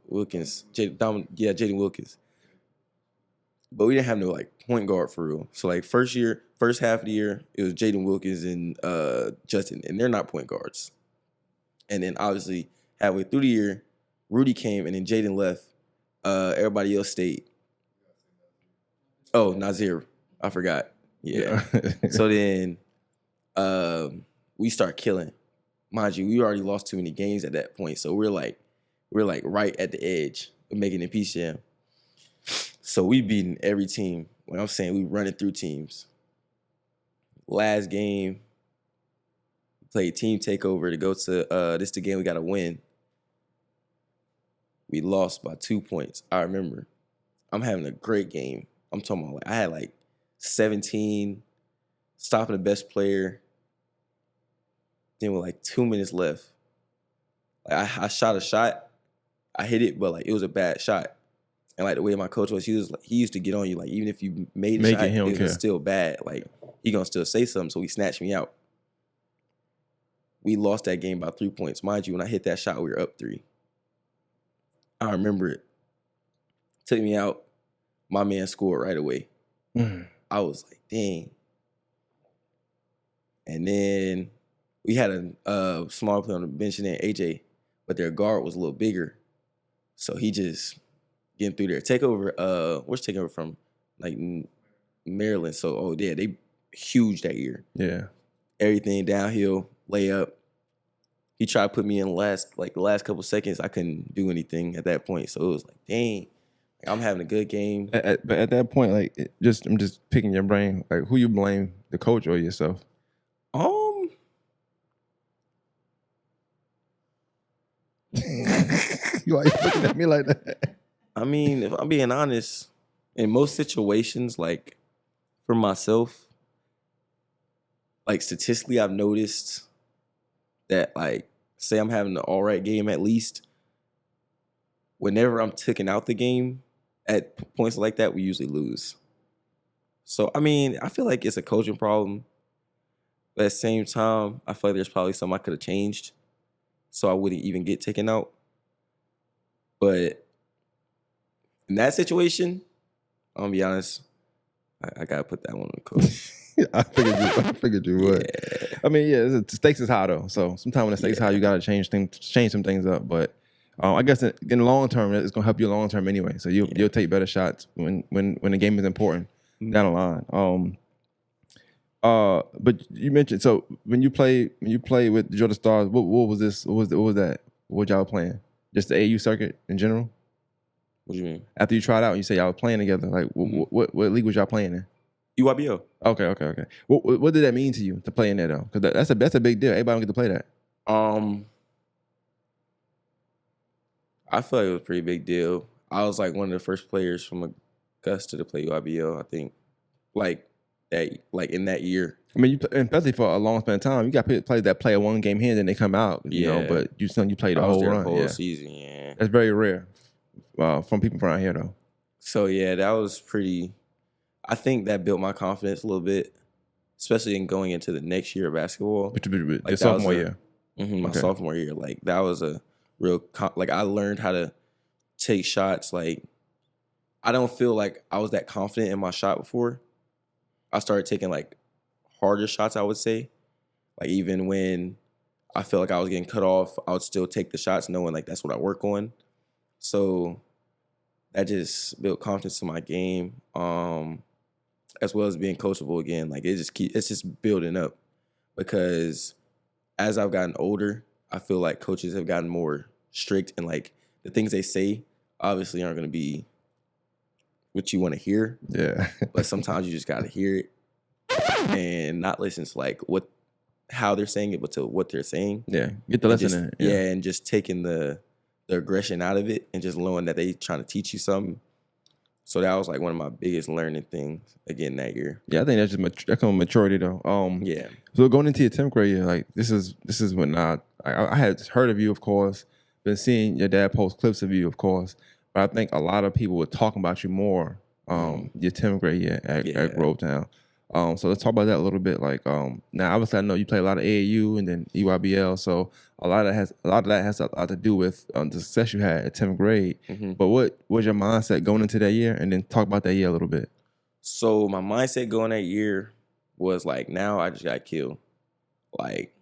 Wilkins, Jaden Wilkins. But we didn't have no like point guard for real. So like first half of the year, it was Jaden Wilkins and Justin, and they're not point guards. And then obviously halfway through the year, Rudy came and then Jaden left. Everybody else stayed. Oh, Nazir, I forgot. Yeah. So then we start killing. Mind you, we already lost too many games at that point. So we're like right at the edge of making it Peace Jam. So we beating every team. When I'm saying we running through teams. Last game, we played team takeover to go to this the game we gotta win. We lost by 2 points. I remember. I'm having a great game. I'm talking about like I had like 17, stopping the best player. Then with like 2 minutes left, like I shot a shot, I hit it, but like it was a bad shot. And like the way my coach was, he used to get on you. Like even if you made a shot, it was still bad. Like he gonna still say something, so he snatched me out. We lost that game by 3 points. Mind you, when I hit that shot, we were up 3. I remember it. Took me out. My man scored right away. I was like, dang. And then we had a small player on the bench named AJ, but their guard was a little bigger. So he just getting through there. Takeover, where's Takeover from? Like Maryland. So, they huge that year. Yeah. Everything downhill, layup. He tried to put me in the last couple seconds. I couldn't do anything at that point. So it was like, dang, I'm having a good game. But at that point, like, I'm just picking your brain. Like, who you blame, the coach or yourself? You like looking at me like that? I mean, if I'm being honest, in most situations, like for myself, like statistically, I've noticed that, like, say I'm having an all right game at least, whenever I'm taking out the game at points like that, we usually lose. So, I mean, I feel like it's a coaching problem. But at the same time, I feel like there's probably something I could have changed so I wouldn't even get taken out. But in that situation, I'm going to be honest, I got to put that one on the coach. I figured you would. Yeah. I mean, the stakes is high though. So sometimes when the stakes high, you got to change some things up. But I guess in the long term, it's gonna help you long term anyway. So you'll take better shots when the game is important down the line. But you mentioned, so when you play with Georgia Stars, what was this? What was that? What y'all playing? Just the AU circuit in general? What do you mean? After you tried out, you say y'all were playing together. Like what league was y'all playing in? EYBL. Okay. What did that mean to you to play in there though? Because that's a big deal. Everybody don't get to play that. I feel like it was a pretty big deal. I was like one of the first players from Augusta to play EYBL. I think, in that year. I mean, especially for a long span of time, you got players that play a one game here and then they come out. You know, but you played the whole run, the whole season. Yeah, that's very rare from people from around here though. So yeah, that was pretty. I think that built my confidence a little bit, especially in going into the next year of basketball. Your sophomore year. My sophomore year. Like, that was a real, I learned how to take shots. Like, I don't feel like I was that confident in my shot before. I started taking, like, harder shots, I would say. Like, even when I felt like I was getting cut off, I would still take the shots knowing, like, that's what I work on. So that just built confidence in my game. As well as being coachable again. Like, it's just building up, because as I've gotten older, I feel like coaches have gotten more strict, and like the things they say obviously aren't going to be what you want to hear. Yeah. But sometimes you just got to hear it. and not listen to like how they're saying it, but to what they're saying. Yeah, get the And lesson just, in it. yeah, and just taking the aggression out of it and just knowing that they trying to teach you something. So that was like one of my biggest learning things again that year. Yeah, I think that's just that comes maturity though. Yeah. So going into your 10th grade year, like this is when I had heard of you, of course, been seeing your dad post clips of you, of course, but I think a lot of people were talking about you more your 10th grade year at Grovetown. So let's talk about that a little bit. Like now, obviously, I know you play a lot of AAU and then EYBL, so a lot of that has a lot to do with the success you had at 10th grade. But what was your mindset going into that year, and then talk about that year a little bit? So my mindset going that year was like, now I just got killed. Like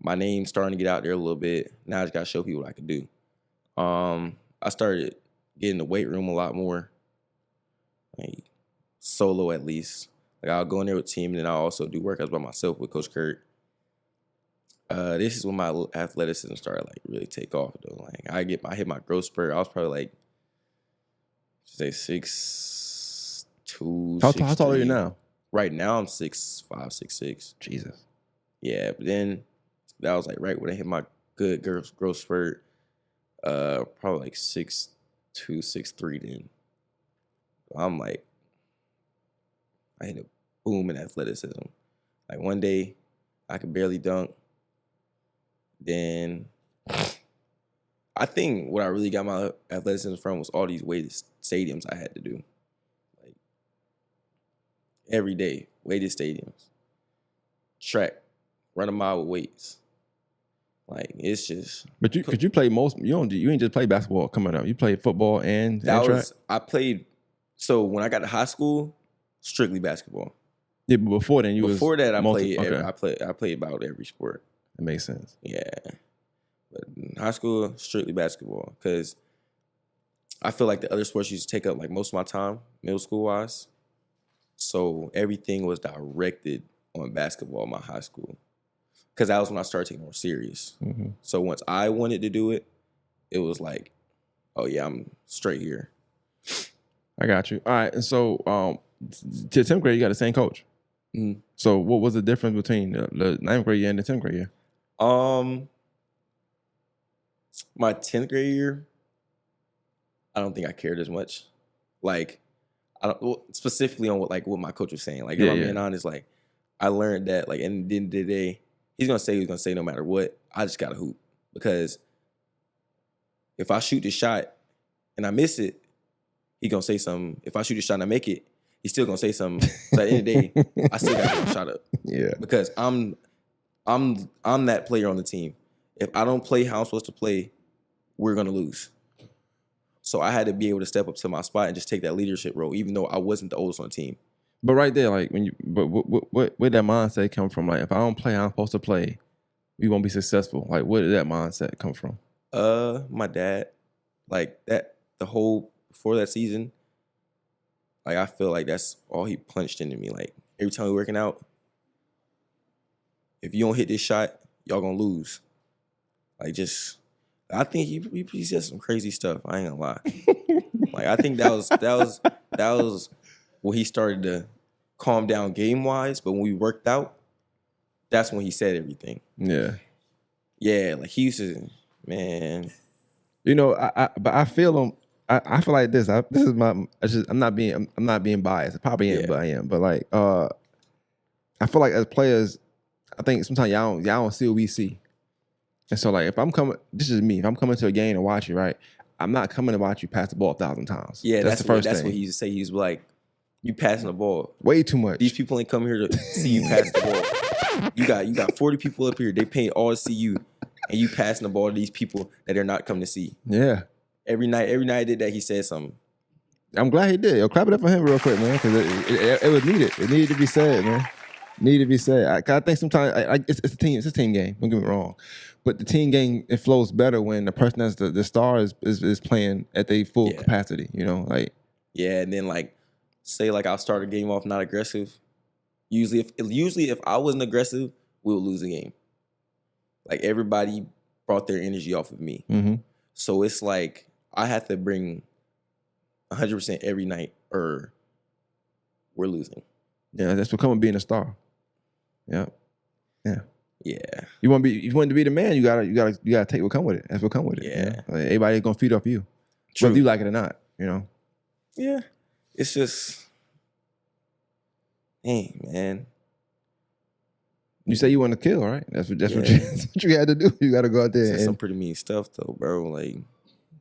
my name's starting to get out there a little bit. Now I just got to show people what I can do. I started getting the weight room a lot more, like solo at least. Like I'll go in there with team, and then I'll also do workouts by myself with Coach Kurt. This is when my athleticism started like really take off though. Like I hit my growth spurt. I was probably like, say 6'2". How tall are you now? Right now I'm 6'5", 6'6". Jesus. Yeah, but then that was like right when I hit my good growth spurt. Probably like 6'2", 6'3". Then I'm like, I hit a boom in athleticism. Like one day, I could barely dunk. Then I think what I really got my athleticism from was all these weighted stadiums I had to do. Like every day, weighted stadiums, track, run a mile with weights. Like it's just. But could you play most? You ain't just play basketball coming up. You played football and track. I played. So when I got to high school, strictly basketball. Yeah, but before then I played about every sport. That makes sense. Yeah, but in high school, strictly basketball, because I feel like the other sports used to take up like most of my time, middle school wise. So everything was directed on basketball in my high school, because that was when I started taking more serious. So once I wanted to do it, it was like, oh yeah, I'm straight here. I got you. All right, and so to 10th grade, you got the same coach. So what was the difference between the 9th grade year and the 10th grade year? My 10th grade year, I don't think I cared as much. Like, specifically on what my coach was saying. Like, if I'm being honest, like, I learned that, like, at the end of the day, he's gonna say no matter what. I just gotta hoop, because if I shoot the shot and I miss it, he gonna say something. If I shoot the shot and I make it, he's still gonna say something. So at the end of the day, I still gotta get my shot up. Yeah, because I'm that player on the team. If I don't play how I'm supposed to play, we're gonna lose. So I had to be able to step up to my spot and just take that leadership role, even though I wasn't the oldest on the team. But right there, like where that mindset come from? Like, if I don't play how I'm supposed to play, we won't be successful. Like, where did that mindset come from? My dad, like that the whole before that season, like I feel like that's all he punched into me. Like every time we're working out, if you don't hit this shot, y'all gonna lose. Like I think he said some crazy stuff. I ain't gonna lie. Like I think that was when he started to calm down game wise. But when we worked out, that's when he said everything. Yeah. Yeah, like he used to, man. You know, but I feel him. I feel like this. This is my. I'm not being biased. I probably am, but I am. But like, I feel like as players, I think sometimes y'all don't see what we see. And so, like, if I'm coming, this is me. If I'm coming to a game to watch you, right? I'm not coming to watch you pass the ball 1,000 times. Yeah, that's the first thing. That's what he used to say. He was like, "You passing the ball way too much. These people ain't come here to see you pass the ball. You got 40 people up here. They paying all to see you, and you passing the ball to these people that they're not coming to see." Yeah. Every night I did that, he said something. I'm glad he did. Yo, clap it up for him real quick, man, because it was needed. It needed to be said, man. Needed to be said. I think sometimes it's a team. It's a team game. Don't get me wrong, but the team game, it flows better when the person that's the star is playing at their full capacity. You know, like and then like say like I'll start a game off not aggressive. Usually if I wasn't aggressive, we'll lose the game. Like everybody brought their energy off of me, so it's like I have to bring 100% every night, or we're losing. Yeah, that's becoming being a star. Yeah. Yeah. Yeah. You want to be the man, you gotta take what come with it. That's what come with it. You know? Yeah. Like, everybody's gonna feed off you. True. Whether you like it or not, you know. Yeah. It's just, hey, man. You say you want to kill, right? That's what Yeah. that's what you had to do. You gotta go out there Said some and pretty mean stuff though, bro. Like,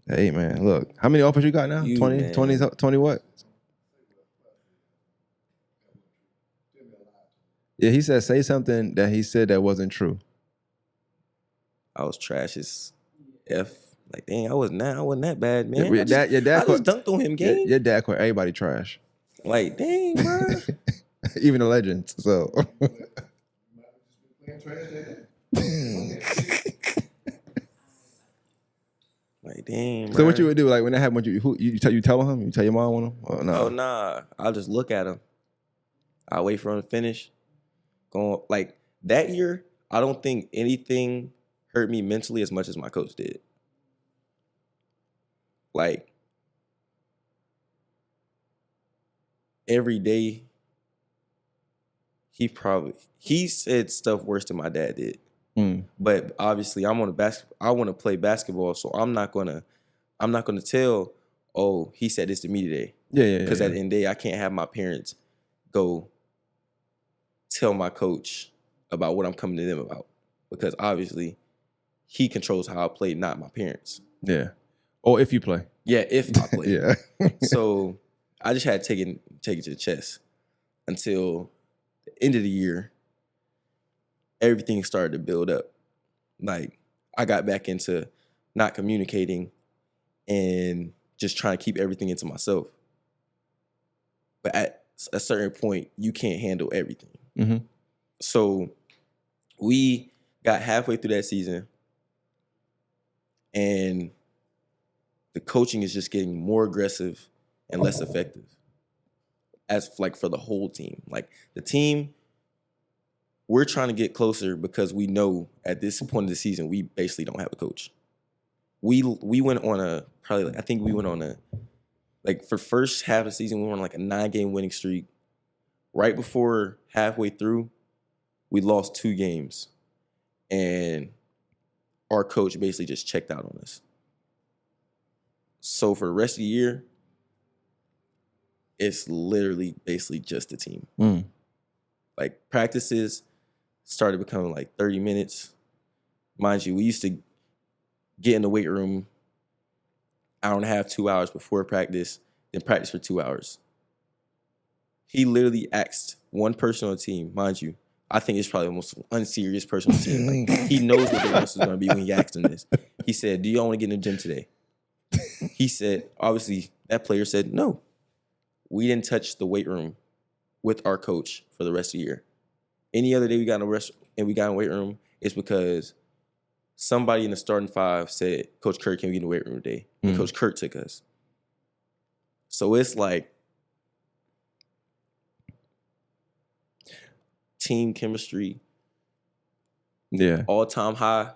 hey man, look. How many offers you got now? You, 20, man. 20 what? Yeah, he said say something that he said that wasn't true. I was trash as F. Like, dang, I wasn't that bad, man. Your dad I just dunked on him, gang. Your dad called everybody trash. Like, dang, bro. Even the legends. So Like, damn, bro. So what you would do, like when that happened? You tell him? You tell your mom on him? Or no? Oh, nah. I'll just look at him. I'll wait for him to finish. Going like that year, I don't think anything hurt me mentally as much as my coach did. Like every day, he said stuff worse than my dad did. But obviously, I want to play basketball, so I'm not gonna tell, oh, he said this to me today. Yeah. Because at the end of the day, I can't have my parents go tell my coach about what I'm coming to them about. Because obviously, he controls how I play, not my parents. Yeah. Or if you play. Yeah, if I play. Yeah. So I just had to take it to the chest until the end of the year. Everything started to build up. Like, I got back into not communicating and just trying to keep everything into myself. But at a certain point, you can't handle everything. Mm-hmm. So we got halfway through that season, and the coaching is just getting more aggressive and less effective as like for the whole team. Like the team, we're trying to get closer because we know at this point of the season, we basically don't have a coach. We went on for first half of the season, we were on like a 9-game winning streak. Right before halfway through, we lost 2 games. And our coach basically just checked out on us. So for the rest of the year, it's literally basically just the team. Like practices started becoming like 30 minutes. Mind you, we used to get in the weight room hour and a half, 2 hours before practice, then practice for 2 hours. He literally asked one person on the team, mind you, I think it's probably the most unserious person on the team. Like, he knows what their answer is going to be when he asked him this. He said, do y'all want to get in the gym today? He said, obviously, that player said, no. We didn't touch the weight room with our coach for the rest of the year. Any other day we got in the weight room, it's because somebody in the starting 5 said, Coach Kurt, can we get in the weight room today? And Coach Kurt took us. So it's like team chemistry, all-time high,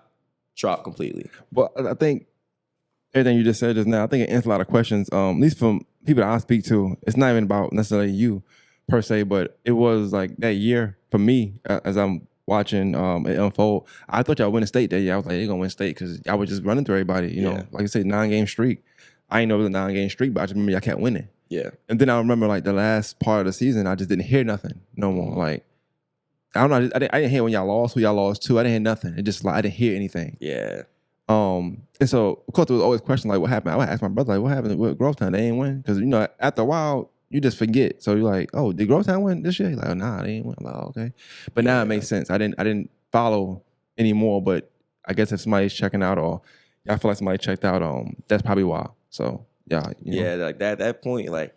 dropped completely. But I think everything you just said just now, I think it answers a lot of questions. At least from people that I speak to, it's not even about necessarily you per se, but it was like that year for me as I'm watching it unfold. I thought y'all win state that year. I was like, they're gonna win state because y'all was just running through everybody. You know, like I said, 9-game streak. I didn't know it was a 9-game streak, but I just remember y'all kept winning. Yeah. And then I remember like the last part of the season, I just didn't hear nothing no more. Like, I don't know. I didn't hear when y'all lost, who y'all lost to. I didn't hear nothing. It just like I didn't hear anything. Yeah. And so of course there was always questions like, what happened? I would ask my brother like, what happened with Grovetown? They ain't win because after a while you just forget. So you're like, oh, did Grovetown win this year? You're like, oh, nah, they ain't win. I'm like, oh, okay. But now it makes sense. I didn't follow anymore. But I guess if somebody's checking out or y'all feel like somebody checked out, that's probably why. So yeah, like that point, like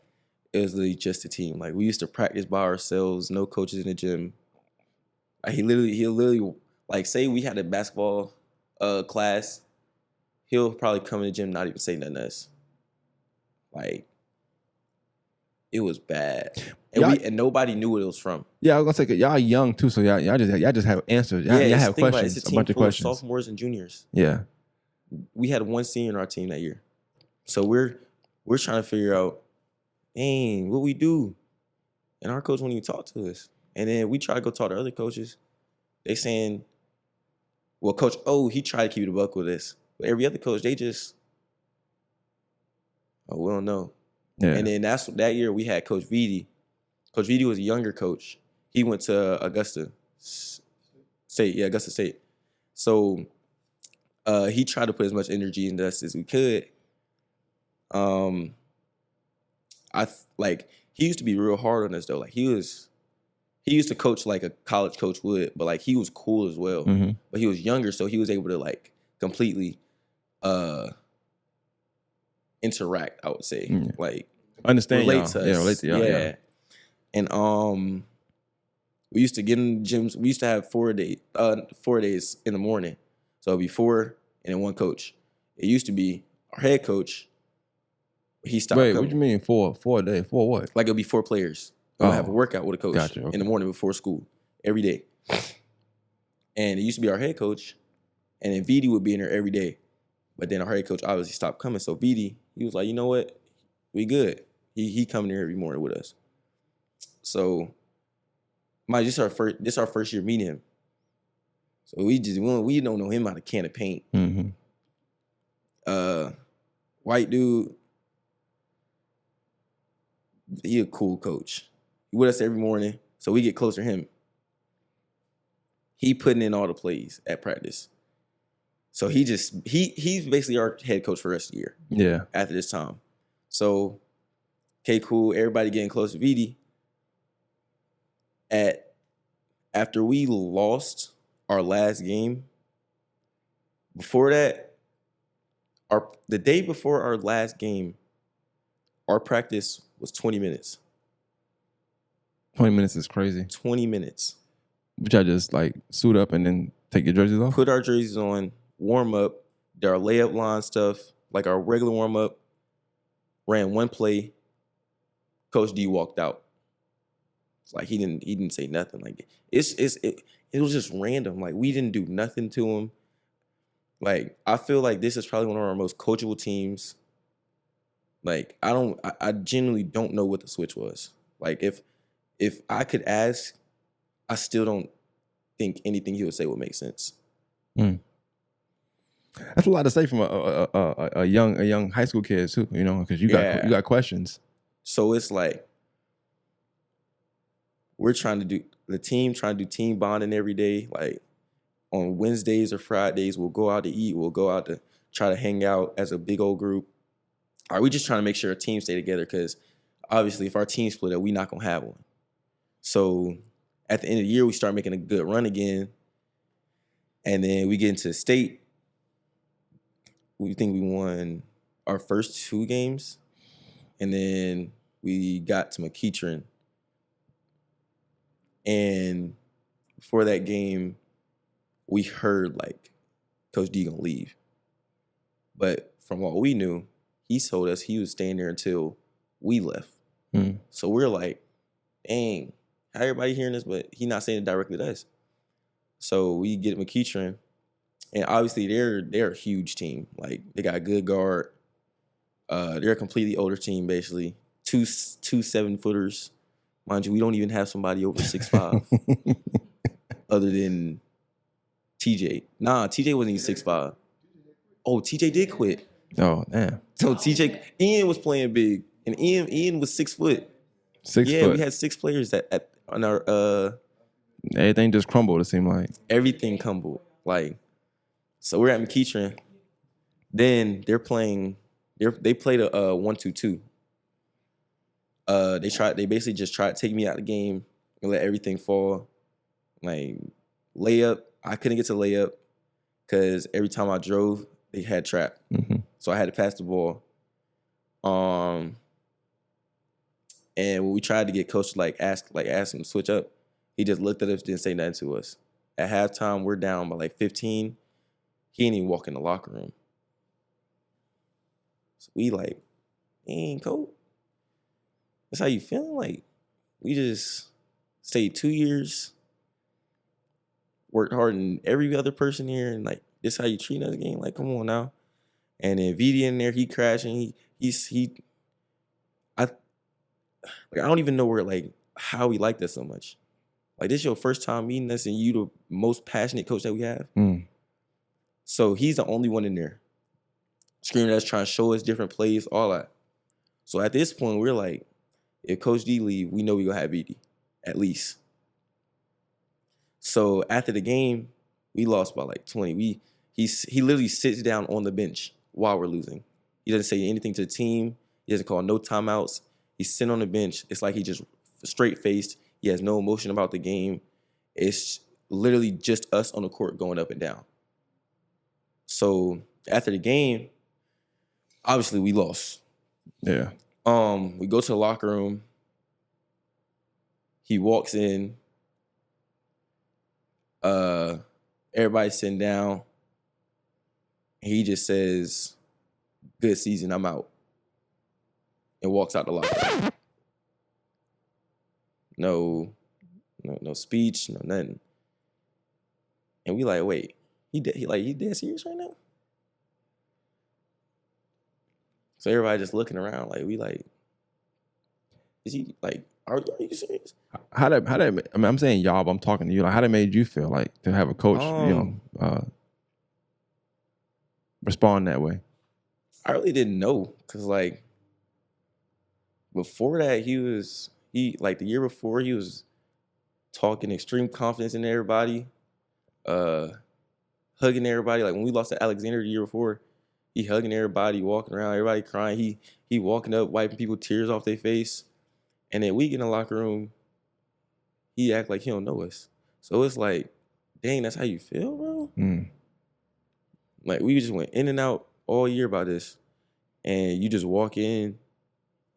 it was literally just a team. Like we used to practice by ourselves, no coaches in the gym. Like, he'll literally like say we had a basketball class, he'll probably come in the gym, not even say nothing to us. Like it was bad, and nobody knew what it was from. Yeah, I was gonna say y'all y'ung too, so y'all just have answers. Y'all have questions, it's a bunch of questions. Sophomores and juniors. Yeah, we had one senior in our team that year, so we're trying to figure out, dang, what we do. And our coach wouldn't even talk to us. And then we try to go talk to other coaches. They saying, well, Coach O, he tried to keep it a buck with us. But every other coach, they just, oh, we don't know. Yeah. And then that year we had Coach Vitti. Coach Vitti was a younger coach. He went to Augusta State. Yeah, Augusta State. So he tried to put as much energy into us as we could. He used to be real hard on us though. Like he used to coach like a college coach would, but like he was cool as well. Mm-hmm. But he was younger, so he was able to like completely interact, I would say. Yeah. Like Understand relate y'all. to us. Yeah, relate to y'all. Yeah. And we used to get in the gyms. We used to have 4 days in the morning. So it'd be 4 and then 1 coach. It used to be our head coach. He stopped Wait, coming. what you mean 4 a day? 4 what? Like it'll be 4 players. We'll have a workout with a coach Gotcha, okay. in the morning before school every day. And it used to be our head coach, and then VD would be in there every day. But then our head coach obviously stopped coming. So VD, he was like, you know what? We good. He coming here every morning with us. So this our first year meeting him. So we don't know him out of a can of paint. Mm-hmm. White dude, he a cool coach. He with us every morning, so we get closer to him. He putting in all the plays at practice. So he's basically our head coach for the rest of the year. Yeah. After this time. So, okay, cool. Everybody getting close to VD. After we lost our last game, before that, the day before our last game, our practice was 20 minutes. 20 minutes is crazy. 20 minutes. But y'all just like suit up and then take your jerseys off? Put our jerseys on, warm up, did our layup line stuff, like our regular warm up, ran 1 play. Coach D walked out. It's like he didn't say nothing. Like it was just random. Like we didn't do nothing to him. Like I feel like this is probably one of our most coachable teams. Like I genuinely don't know what the switch was. Like if I could ask, I still don't think anything he would say would make sense. That's a lot to say from a young high school kid too, you know, because you got questions. So it's like we're trying to do team bonding every day. Like on Wednesdays or Fridays, we'll go out to eat. We'll go out to try to hang out as a big old group. We just trying to make sure our team stay together because obviously if our team split up, we're not gonna have one. So at the end of the year, we start making a good run again. And then we get into state. We think we won our first 2 games. And then we got to McEachern. And before that game, we heard like Coach D gonna leave. But from what we knew, he told us he was staying there until we left. So we're like, dang, how everybody hearing this, but he not saying it directly to us. So we get McEachern, and obviously they're a huge team. Like they got a good guard. They're a completely older team, basically. Two 7-footers. Mind you, we don't even have somebody over 6'5", other than TJ. Nah, TJ wasn't even 6'5". Oh, TJ did quit. Oh, damn. So Ian was playing big, and Ian was 6 foot. 6 Yeah, foot. we had 6 players on our Everything just crumbled, it seemed like. everything crumbled. Like, so we're at McEachern. Then they played a 1-2-2. They basically just tried to take me out of the game and let everything fall. Like layup, I couldn't get to layup because every time I drove, they had trap. Mm-hmm. So I had to pass the ball. And when we tried to get coach to ask him to switch up, he just looked at us, didn't say nothing to us. At halftime, we're down by like 15. He didn't even walk in the locker room. So we like, dang, coach, that's how you feeling? Like, we just stayed 2 years, worked harder than every other person here, and like, this how you treat us again? Like, come on now. And then VD in there, he crashing. I don't even know where, like, how we like that so much. Like, this your first time meeting us, and you the most passionate coach that we have. Mm. So he's the only one in there screaming at us, trying to show us different plays, all that. So at this point, we're like, if Coach D leave, we know we're gonna have VD, at least. So after the game, we lost by like 20. He literally sits down on the bench while we're losing. He doesn't say anything to the team. He doesn't call no timeouts. He's sitting on the bench. It's like he just straight-faced. He has no emotion about the game. It's literally just us on the court going up and down. So after the game, obviously we lost. Yeah. We go to the locker room. He walks in. Everybody's sitting down. He just says, "Good season, I'm out," and walks out the locker room. No speech, no nothing. And we like, wait, he dead serious right now? So everybody just looking around like, we like, is he like, are you serious? How that? I mean, I'm saying y'all, but I'm talking to you. Like, how that made you feel like to have a coach, respond that way? I really didn't know, because like before that, the year before, he was talking extreme confidence in everybody, hugging everybody. Like when we lost to Alexander the year before, he hugging everybody, walking around, everybody crying. He walking up, wiping people tears off their face. And then we get in the locker room, he act like he don't know us. So it's like, dang, that's how you feel, bro? Mm. Like, we just went in and out all year about this. And you just walk in,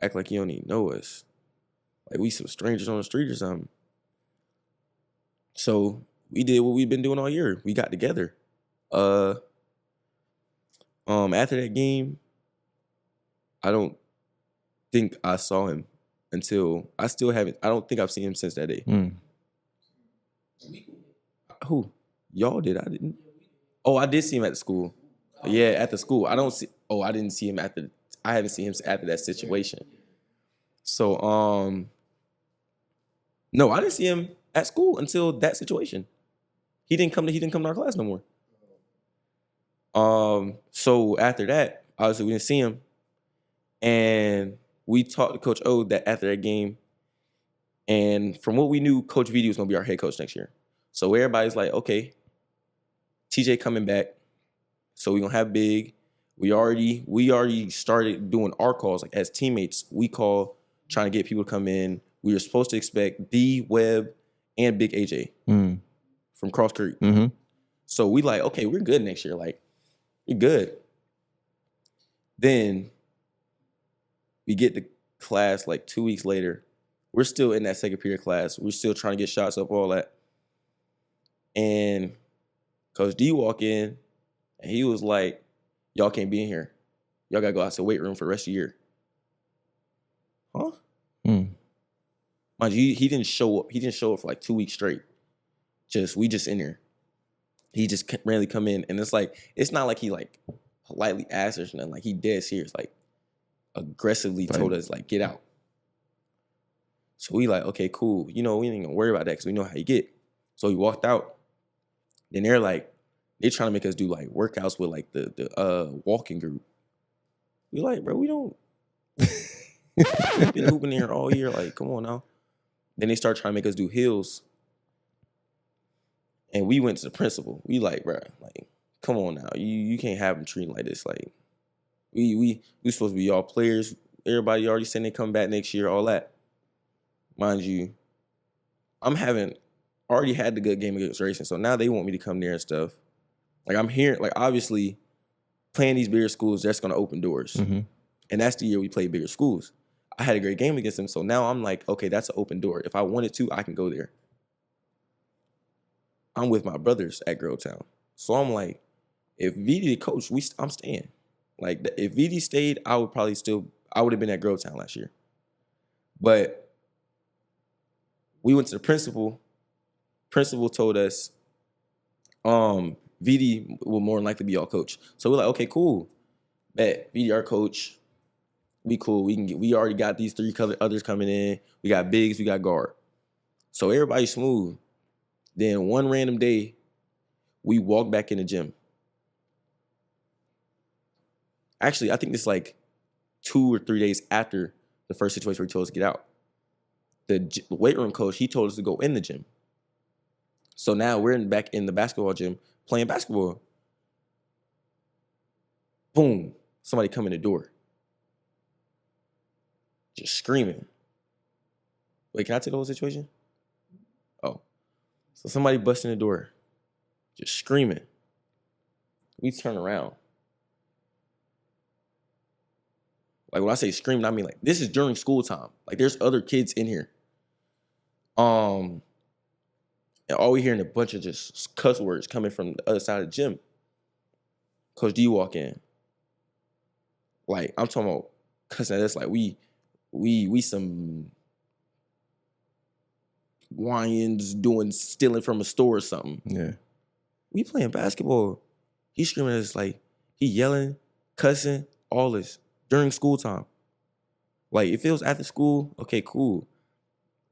act like you don't even know us. Like we some strangers on the street or something. So we did what we've been doing all year. We got together. After that game, I don't think I saw him until I don't think I've seen him since that day. Mm. Who? Y'all did. I didn't. Oh, I did see him at the school. Yeah, at the school. I didn't see him I haven't seen him after that situation. So, no, I didn't see him at school until that situation. He didn't come to our class no more. So after that, obviously we didn't see him. And we talked to Coach O that after that game. And from what we knew, Coach VD was gonna be our head coach next year. So everybody's like, okay, TJ coming back. So we're gonna have Big. We already started doing our calls. Like as teammates, we call trying to get people to come in. We were supposed to expect D, Webb, and Big AJ from Cross Creek. Mm-hmm. So we like, okay, we're good next year. Like, we're good. Then we get to class like 2 weeks later. We're still in that second period class. We're still trying to get shots up, all that. And Coach D walk in, and he was like, y'all can't be in here. Y'all got to go out to the weight room for the rest of the year. Huh? Mm. Mind you, he didn't show up. He didn't show up for like 2 weeks straight. We just in there. He just randomly come in, and it's not like he like politely asked us or nothing. Like he dead serious, like aggressively told us like, get out. So we like, okay, cool. We ain't gonna worry about that because we know how you get. So we walked out. Then they're trying to make us do like workouts with like the walking group. We like, bro, we don't. We've been hooping here all year. Like, come on now. Then they start trying to make us do hills. And we went to the principal. We like, bro, like, come on now. You can't have them treating like this. Like, we supposed to be all players. Everybody already saying they come back next year, all that. Mind you, already had the good game against Racing, so now they want me to come there and stuff. Like, I'm here, like, obviously, playing these bigger schools, that's going to open doors. Mm-hmm. And that's the year we played bigger schools. I had a great game against them, so now I'm like, okay, that's an open door. If I wanted to, I can go there. I'm with my brothers at Girltown. So I'm like, if VD the coach, I'm staying. Like, if VD stayed, I would have been at Girltown last year. But we went to the principal. Principal told us, VD will more than likely be our coach. So we're like, okay, cool. Bet VD our coach. We cool. We already got these 3 others coming in. We got bigs, we got guard. So everybody's smooth. Then one random day, we walk back in the gym. Actually, I think it's like 2 or 3 days after the first situation where he told us to get out. The weight room coach, he told us to go in the gym. So now we're back in the basketball gym playing basketball. Boom, somebody come in the door. Just screaming. Wait, can I tell the whole situation? Oh. So somebody busting the door, just screaming. We turn around. Like when I say screaming, I mean like this is during school time. Like there's other kids in here. And all we hearing a bunch of just cuss words coming from the other side of the gym. Coach D walk in. Like I'm talking about cussing. That's like we some Wyans stealing from a store or something. Yeah. We playing basketball. He screaming at us like he yelling, cussing, all this during school time. Like if it was after school, okay, cool.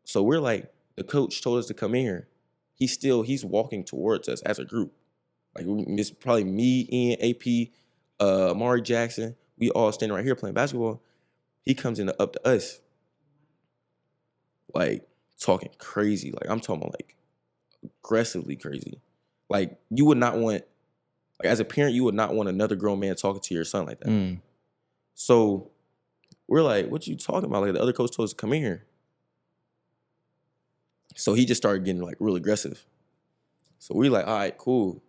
So we're like, the coach told us to come in here. He's walking towards us as a group. Like it's probably me, Ian, AP, Amari Jackson. We all standing right here playing basketball. He comes in up to us, like talking crazy. Like I'm talking about like aggressively crazy. Like you would not want, like as a parent, you would not want another grown man talking to your son like that. Mm. So we're like, what you talking about? Like the other coach told us to come in here. So he just started getting like real aggressive. So we like, all right, cool.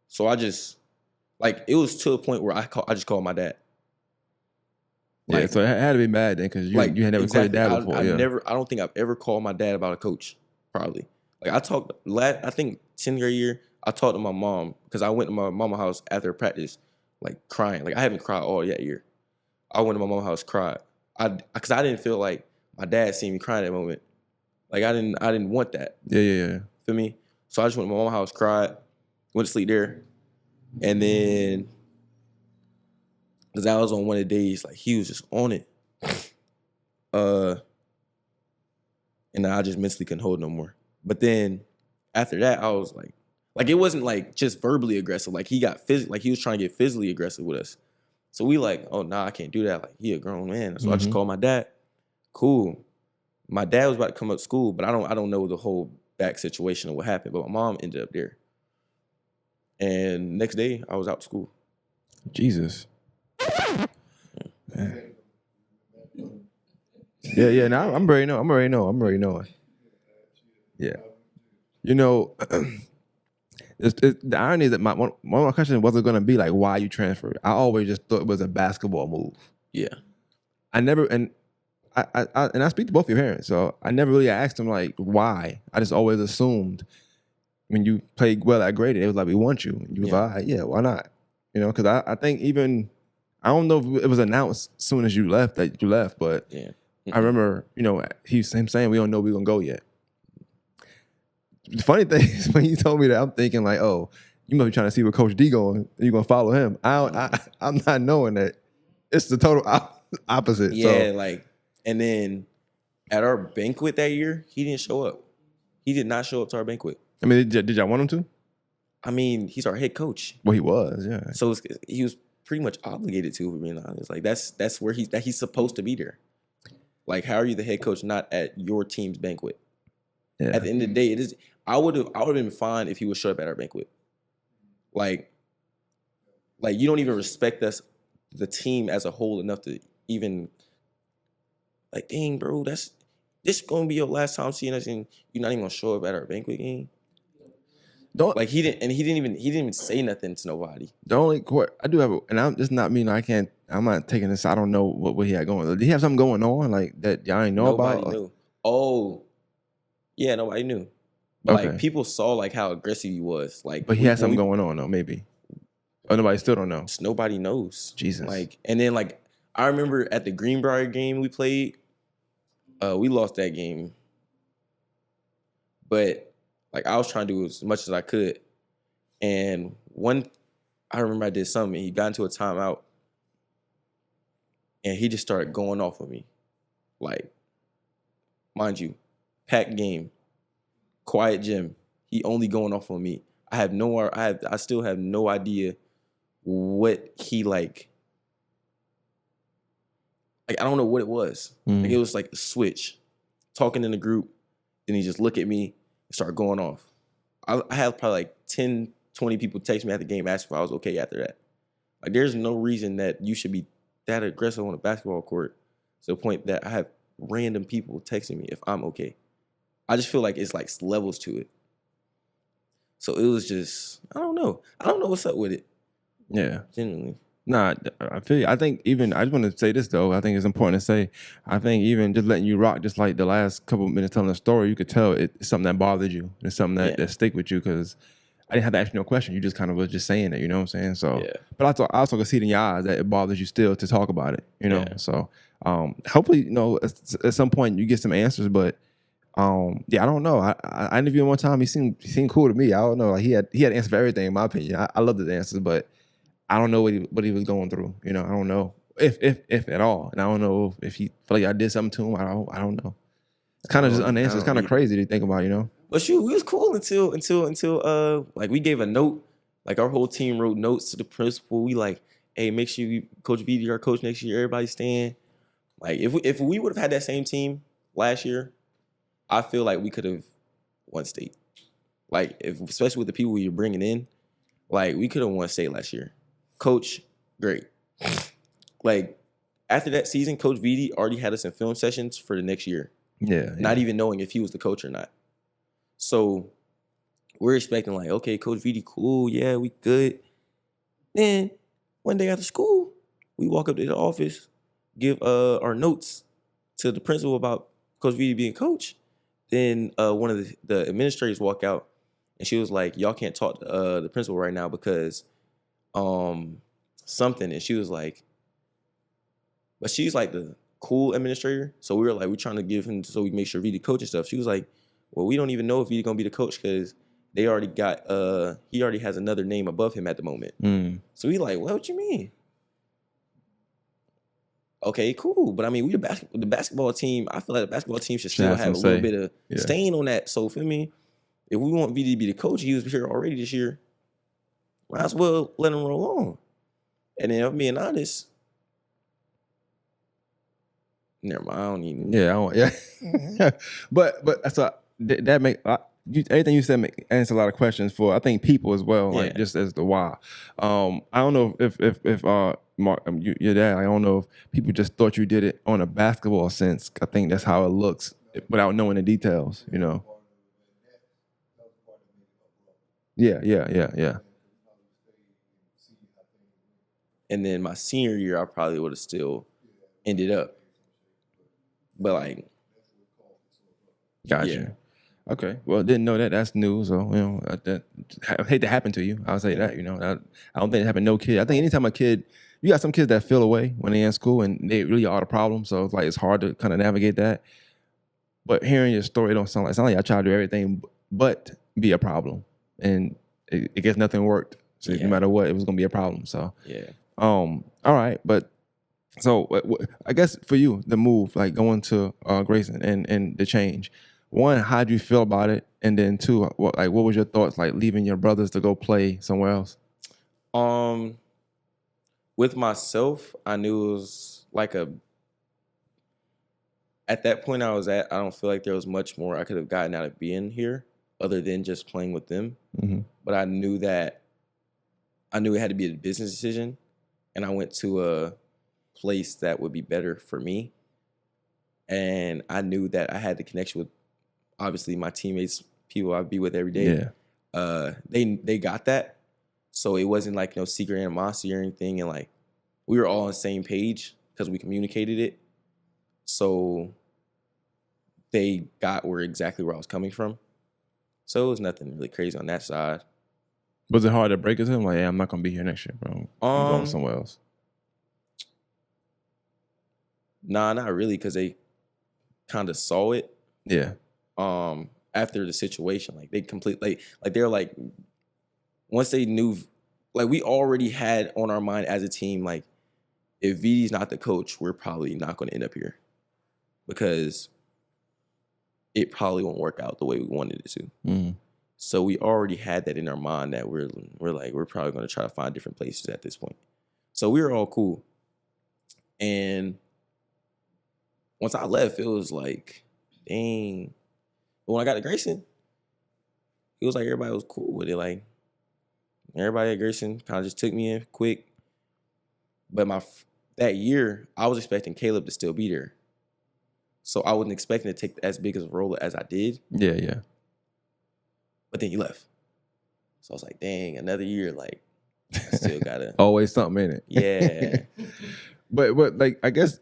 So I just, like, it was to a point where I just called my dad. Yeah, Like, so it had to be mad then because you had never exactly. called your dad before. I don't think I've ever called my dad about a coach, probably. Like I think 10th grade year, I talked to my mom because I went to my mama's house after practice, like crying. Like I haven't cried all that year. I went to my mama's house, cried. Because I didn't feel like my dad seen me crying at that moment. Like I didn't want that. Yeah. Feel me? So I just went to my mama's house, cried, went to sleep there. And then, because I was on one of the days, like he was just on it. And I just mentally couldn't hold no more. But then after that, I was like it wasn't like just verbally aggressive. Like he got like he was trying to get physically aggressive with us. So we like, oh nah, I can't do that. Like he a grown man. So I just called my dad. Cool. My dad was about to come up to school, but I don't know the whole back situation of what happened. But my mom ended up there. And next day, I was out to school. Jesus. Yeah. Now I'm already knowing. Yeah. You know, the irony is that one of my questions wasn't going to be like why you transferred. I always just thought it was a basketball move. Yeah. I never, and I speak to both your parents, so I never really asked them like why. I just always assumed when you played well at Grady, it was like we want you. And you was like, all right, yeah, why not? You know, because I think even I don't know if it was announced as soon as you left that you left, but Yeah. I remember, you know, him saying we don't know we're gonna go yet. The funny thing is when he told me that, I'm thinking like, oh, you must be trying to see where Coach D going, and you're gonna follow him. I'm not knowing that it's the total opposite. Yeah, so. like, and then at our banquet that year, he didn't show up. He did not show up to our banquet. I mean, did y'all want him to? I mean, he's our head coach. Well, he was, yeah. So he was pretty much obligated to, for being honest. Like that's where he's supposed to be there. Like, how are you the head coach not at your team's banquet? Yeah. At the end of the day, it is. I would have been fine if he would show up at our banquet. Like you don't even respect us, the team as a whole, enough to even like, dang, bro, this gonna be your last time seeing us, and you're not even gonna show up at our banquet game. Don't Like he didn't even say nothing to nobody. The only court I do have, this not mean I'm not taking this. I don't know what he had going. Did he have something going on like that y'all ain't know about? Nobody knew. Oh, yeah, nobody knew. But Okay. like people saw like how aggressive he was. Like, But he had something going on though, maybe. Oh, nobody still don't know. Nobody knows. Jesus. Like, and then like I remember at the Greenbrier game we played, we lost that game. But like I was trying to do as much as I could. And I remember I did something. He got into a timeout. and he just started going off of me. Like, mind you, packed game, quiet gym. He only going off on me. I still have no idea what he like. Like, I don't know what it was. Like, it was like a switch. Talking in the group, then he just look at me and start going off. I had probably like 10, 20 people text me at the game asking if I was okay after that. Like, there's no reason that you should be that aggressive on a basketball court to the point that I have random people texting me if I'm okay. I just feel like it's like levels to it. So it was just, I don't know. I don't know what's up with it, Yeah. genuinely. Nah, I feel you. I think even I just want to say this though. I think it's important to say. I think even just letting you rock, just like the last couple of minutes telling the story, you could tell it's something that bothered you. It's something that stick with you because I didn't have to ask you no question. You just kind of was just saying it. You know what I'm saying? So, but I also could see it in your eyes that it bothers you still to talk about it. You know, so hopefully, at some point you get some answers. But yeah, I don't know. I interviewed him one time. He seemed cool to me. I don't know. Like he had an answer for everything. In my opinion, I love his answers, but I don't know what he was going through. You know, I don't know if at all, and I don't know if he felt like I did something to him. I don't know. It's kind of just unanswered. It's kind of crazy to think about. You know. But shoot, we was cool until like we gave a note. Like our whole team wrote notes to the principal. We like, hey, make sure you Coach VD our coach next year. Everybody stand. Like if we would have had that same team last year, I feel like we could have won state. Like especially with the people you're bringing in, like we could have won state last year. Coach, great. Like after that season, Coach VD already had us in film sessions for the next year. Yeah. Not even knowing if he was the coach or not. So we're expecting like, okay, Coach VD, cool, yeah, we good. Then one day after school, we walk up to the office, give our notes to the principal about Coach VD being coach. Then one of the administrators walk out, and she was like, y'all can't talk to the principal right now because something. And she was like, but she's like the cool administrator. So we were like, we're trying to give him so we make sure VD coach and stuff. She was like, well, we don't even know if VD gonna be the coach because they already got he already has another name above him at the moment. So we like, what you mean? Okay, cool. But I mean, the basketball team, I feel like the basketball team should still have a little bit of stain on that. So for me, if we want VD to be the coach, he was here already this year. Might as well let him roll on. And then if I'm being honest, never mind, I don't even. Yeah, but that's that make everything you said answer a lot of questions for I think people as well, like just as the why. I don't know if Mark, your dad, I don't know if people just thought you did it on a basketball sense. I think that's how it looks without knowing the details, you know. Yeah. And then my senior year, I probably would have still ended up. But like, gotcha. Yeah. Okay. Well, didn't know that. That's new. So I hate to happen to you. I'll say that. You know, I don't think it happened to no kid. I think anytime a kid, you got some kids that feel away when they're in school and they really are the problem. So it's like it's hard to kind of navigate that. But hearing your story, it don't sound like I try to do everything but be a problem, and it gets nothing worked. So no matter what, it was gonna be a problem. So all right, but. So I guess for you, the move, like going to Grayson and the change, one, how'd you feel about it? And then two, what was your thoughts like leaving your brothers to go play somewhere else? With myself, I knew it was like at that point I don't feel like there was much more I could have gotten out of being here other than just playing with them. Mm-hmm. But I knew it had to be a business decision. And I went to a place that would be better for me. And I knew that I had the connection with obviously my teammates, people I'd be with every day. Yeah. They got that. So it wasn't like no secret animosity or anything. And like we were all on the same page because we communicated it. So they got exactly where I was coming from. So it was nothing really crazy on that side. Was it hard to break it to him? Like, hey, I'm not gonna be here next year, bro. I'm going somewhere else. Nah, not really, because they kind of saw it. Yeah. After the situation, like they completely, like they're like, once they knew, like we already had on our mind as a team, like if VD's not the coach, we're probably not going to end up here because it probably won't work out the way we wanted it to. Mm. So we already had that in our mind that we're probably going to try to find different places at this point. So we were all cool. And once I left, it was like, dang. But when I got to Grayson, it was like everybody was cool with it. Like everybody at Grayson kind of just took me in quick. But that year, I was expecting Caleb to still be there. So I wasn't expecting to take as big of a role as I did. Yeah. But then he left. So I was like, dang, another year, like, I still gotta. Always something in it. Yeah. But like, I guess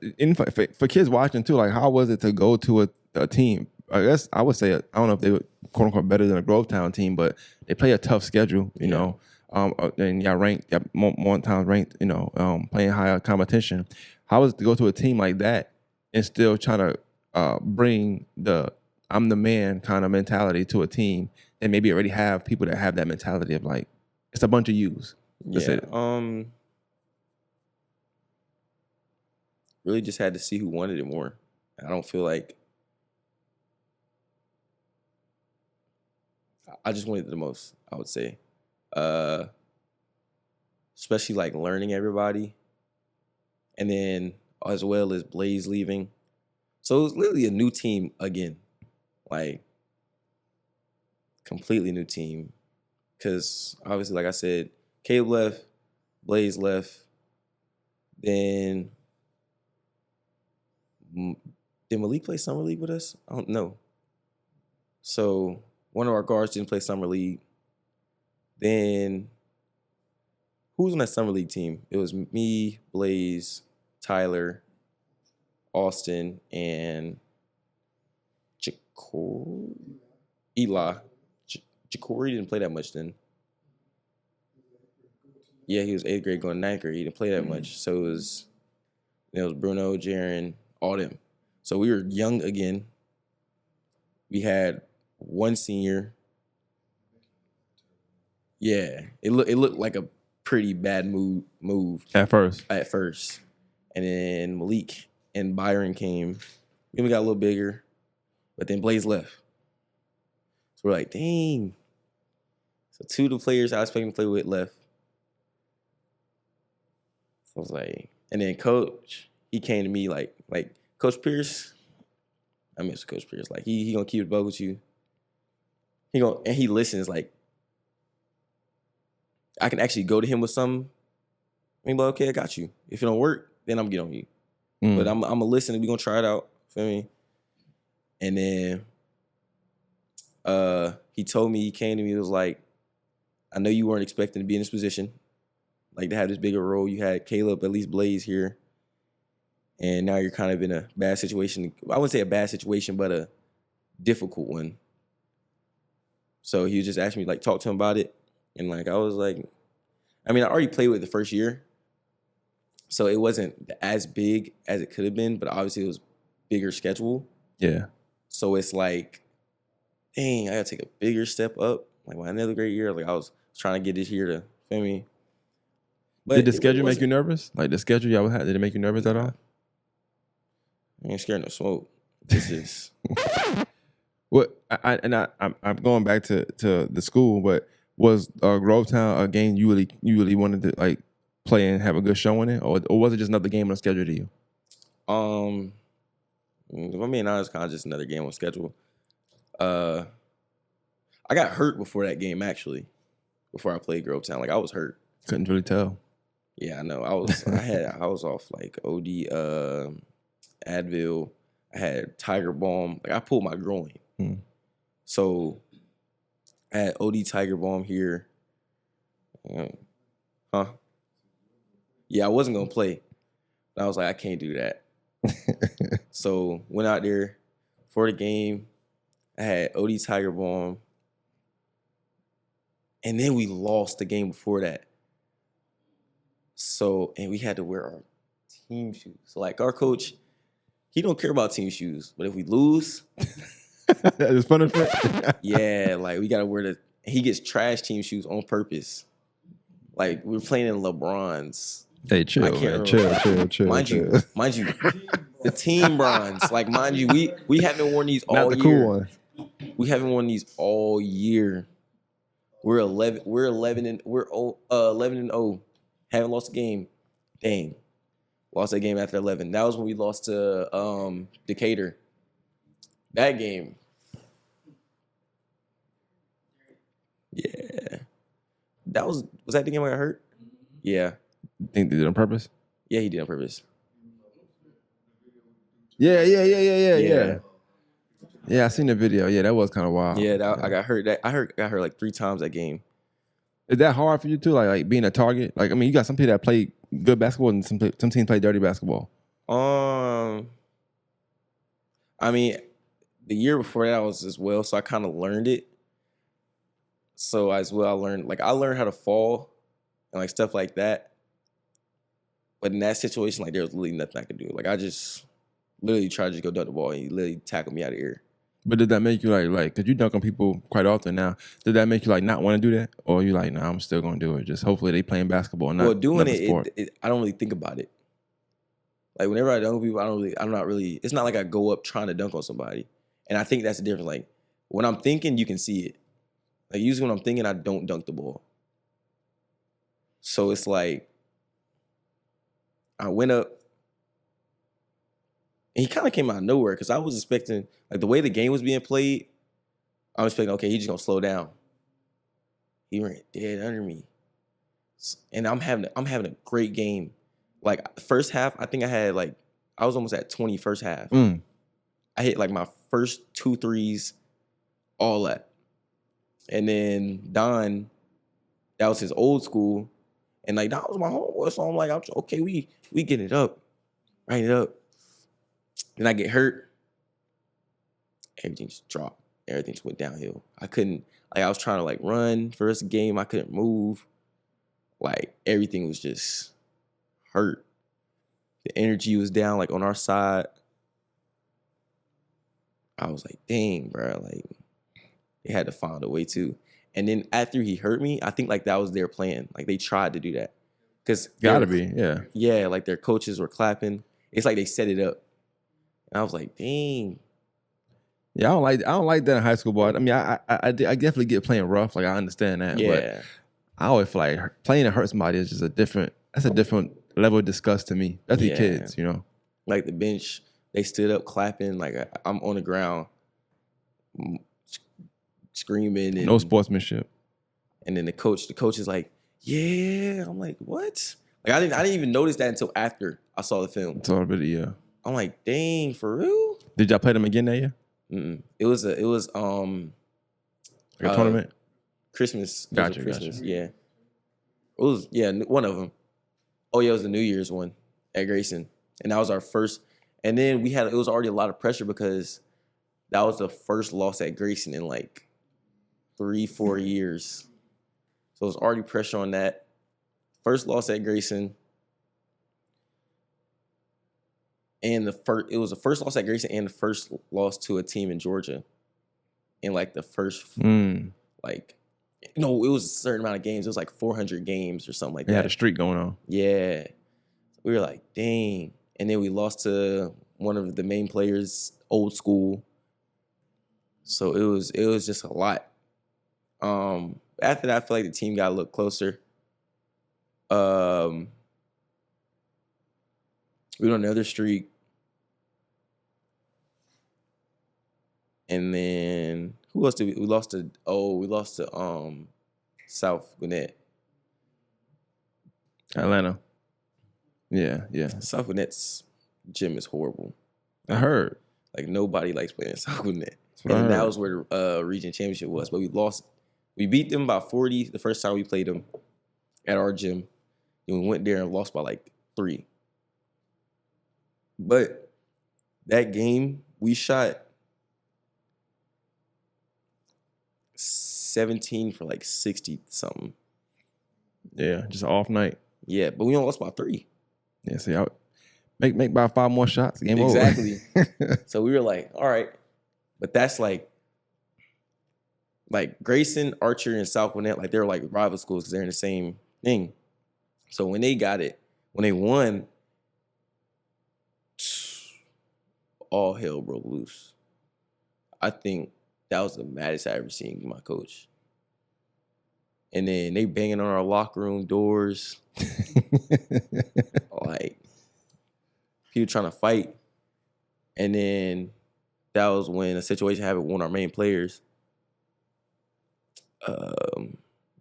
for kids watching too, like, how was it to go to a team? I guess I would say, I don't know if they were quote unquote better than a Grovetown team, but they play a tough schedule, you know. And ranked, more times ranked, playing higher competition. How was it to go to a team like that and still trying to bring the I'm the man kind of mentality to a team and maybe already have people that have that mentality of like, it's a bunch of yous. Really just had to see who wanted it more. I don't feel like I just wanted it the most, I would say. Especially like learning everybody. And then as well as Blaze leaving. So it was literally a new team again. Like completely new team. Because obviously, like I said, Caleb left, Blaze left. Then did Malik play Summer League with us? I don't know. So one of our guards didn't play Summer League. Then who was on that Summer League team? It was me, Blaze, Tyler, Austin, and Eli. Jacory didn't play that much then. Yeah, he was 8th grade going 9th grade. He didn't play that much. So it was Bruno, Jaron, all them. So we were young again. We had one senior. Yeah, it looked like a pretty bad move At first. And then Malik and Byron came. Then we got a little bigger, but then Blaze left. So we're like, dang. So 2 of the players I was expecting to play with left. So I was like, and then Coach, he came to me like Coach Pierce. I miss Coach Pierce. Like he gonna keep it bug with you. He listens. Like I can actually go to him with something. I mean, but okay, I got you. If it don't work, then I'm gonna get on you. But I'm gonna listen and we gonna try it out. Feel me? And then he told me, he came to me, he was like, I know you weren't expecting to be in this position, like to have this bigger role. You had Caleb, at least Blaze here. And now you're kind of in a bad situation. I wouldn't say a bad situation, but a difficult one. So he just asked me, like, talk to him about it. And, like, I was like, I mean, I already played with it the first year. So it wasn't as big as it could have been, but obviously it was bigger schedule. Yeah. So it's like, dang, I got to take a bigger step up. Like, my another great year, like, I was trying to get this year to, feel me? But did the schedule make you nervous? Like, the schedule y'all had, did it make you nervous at all? I ain't scared no smoke. It's just... What I'm going back to the school, but was Grovetown a game you really wanted to like play and have a good showing in, or was it just another game on schedule to you? If I'm being honest, kind of just another game on schedule. I got hurt before that game actually. Before I played Grovetown, like I was hurt. Couldn't really tell. Yeah, I know. I was off like OD, Advil. I had Tiger Balm. Like I pulled my groin. So I had OD Tiger Balm here. Yeah, I wasn't gonna play. But I was like, I can't do that. So went out there for the game. I had OD Tiger Balm. And then we lost the game before that. So, and we had to wear our team shoes. So like our coach, he don't care about team shoes. But if we lose, it's punishment. Yeah, like we gotta wear he gets trash team shoes on purpose. Like we're playing in LeBron's. Hey, chill, I can't man. remember. Chill. Mind you, the team bronze. Like, mind you, we haven't worn these Not all the year. cool one. We haven't worn these all year. We're 11. We're 11 and 0. Haven't lost a game. Dang, lost that game after 11. That was when we lost to Decatur. That game. Yeah, that was that the game I got hurt? Yeah, Think they did it on purpose? yeah, he did on purpose. Yeah. Yeah. Yeah, I seen the video. Yeah, that was kind of wild. Yeah, I got hurt. I got hurt like 3 times that game. Is that hard for you too? Like being a target? Like, I mean, you got some people that play good basketball and some teams play dirty basketball. I mean, the year before that was as well, so I kind of learned it. So as well, I learned how to fall and like stuff like that. But in that situation, like there was literally nothing I could do. Like I just literally tried to just go dunk the ball and he literally tackled me out of the air. But did that make you like, cause you dunk on people quite often now? Did that make you like not want to do that, or you like, nah, I'm still gonna do it? Just hopefully they playing basketball, not Well, doing another sport. I don't really think about it. Like whenever I dunk on people, I'm not really. It's not like I go up trying to dunk on somebody, and I think that's the difference. Like when I'm thinking, you can see it. Like usually when I'm thinking, I don't dunk the ball. So it's like I went up. And he kind of came out of nowhere because I was expecting, like the way the game was being played, I was expecting, okay, he's just gonna slow down. He ran dead under me, and I'm having a great game. Like first half, I think I was almost at 20 first half. I hit like my first 2 threes, all that, and then Don, that was his old school, and like that was my homeboy. So I'm like, okay, we get it up, right it up. Then I get hurt. Everything just dropped. Everything just went downhill. I couldn't, like I was trying to like run for this game. I couldn't move. Like everything was just hurt. The energy was down like on our side. I was like, dang, bro. Like they had to find a way to. And then after he hurt me, I think like that was their plan. Like they tried to do that. Cause Gotta be, yeah. Yeah, like their coaches were clapping. It's like they set it up. And I was like, dang. Yeah, I don't like that in high school, boy. I mean, I definitely get playing rough. Like I understand that, Yeah. but I always feel like playing to hurt somebody is just a different level of disgust to me. That's the Yeah. kids, you know. Like the bench, they stood up clapping. Like I'm on the ground screaming. And, No sportsmanship. And then the coach is like, yeah. I'm like, what? Like I didn't even notice that until after I saw the film. It's all really, yeah. I'm like, dang, for real? Did y'all play them again that year? Mm-mm. It was Like a tournament? Christmas. Gotcha. Yeah. It was, one of them. Oh yeah, it was the New Year's one at Grayson. And that was our first. And then it was already a lot of pressure because that was the first loss at Grayson in like 3-4 years. So it was already pressure on that. First loss at Grayson. And it was the first loss at Grayson and the first loss to a team in Georgia. In like the first, like, no, it was a certain amount of games. It was like 400 games or something like that. They had a streak going on. Yeah. We were like, dang. And then we lost to one of the main players, old school. So it was just a lot. After that, I feel like the team got a little closer. We went on another streak. And then who else did we lost to? Oh, we lost to South Gwinnett. Atlanta. Yeah. South Gwinnett's gym is horrible. I heard. Like nobody likes playing in South Gwinnett. what I And that heard. was where the region championship was. But we lost. We beat them by 40 the first time we played them at our gym. And we went there and lost by like 3. But that game, we shot 17 for like 60 something. Yeah, just an off night. Yeah, but we only lost by 3. Yeah, see, I make about 5 more shots. Game Exactly. over. So we were like, all right. But that's like Grayson, Archer, and South Gwinnett, like they're like rival schools because they're in the same thing. So when they got it, When they won, all hell broke loose. I think that was the maddest I ever seen my coach. And then they banging on our locker room doors, like people trying to fight. And then that was when a situation happened with one of our main players.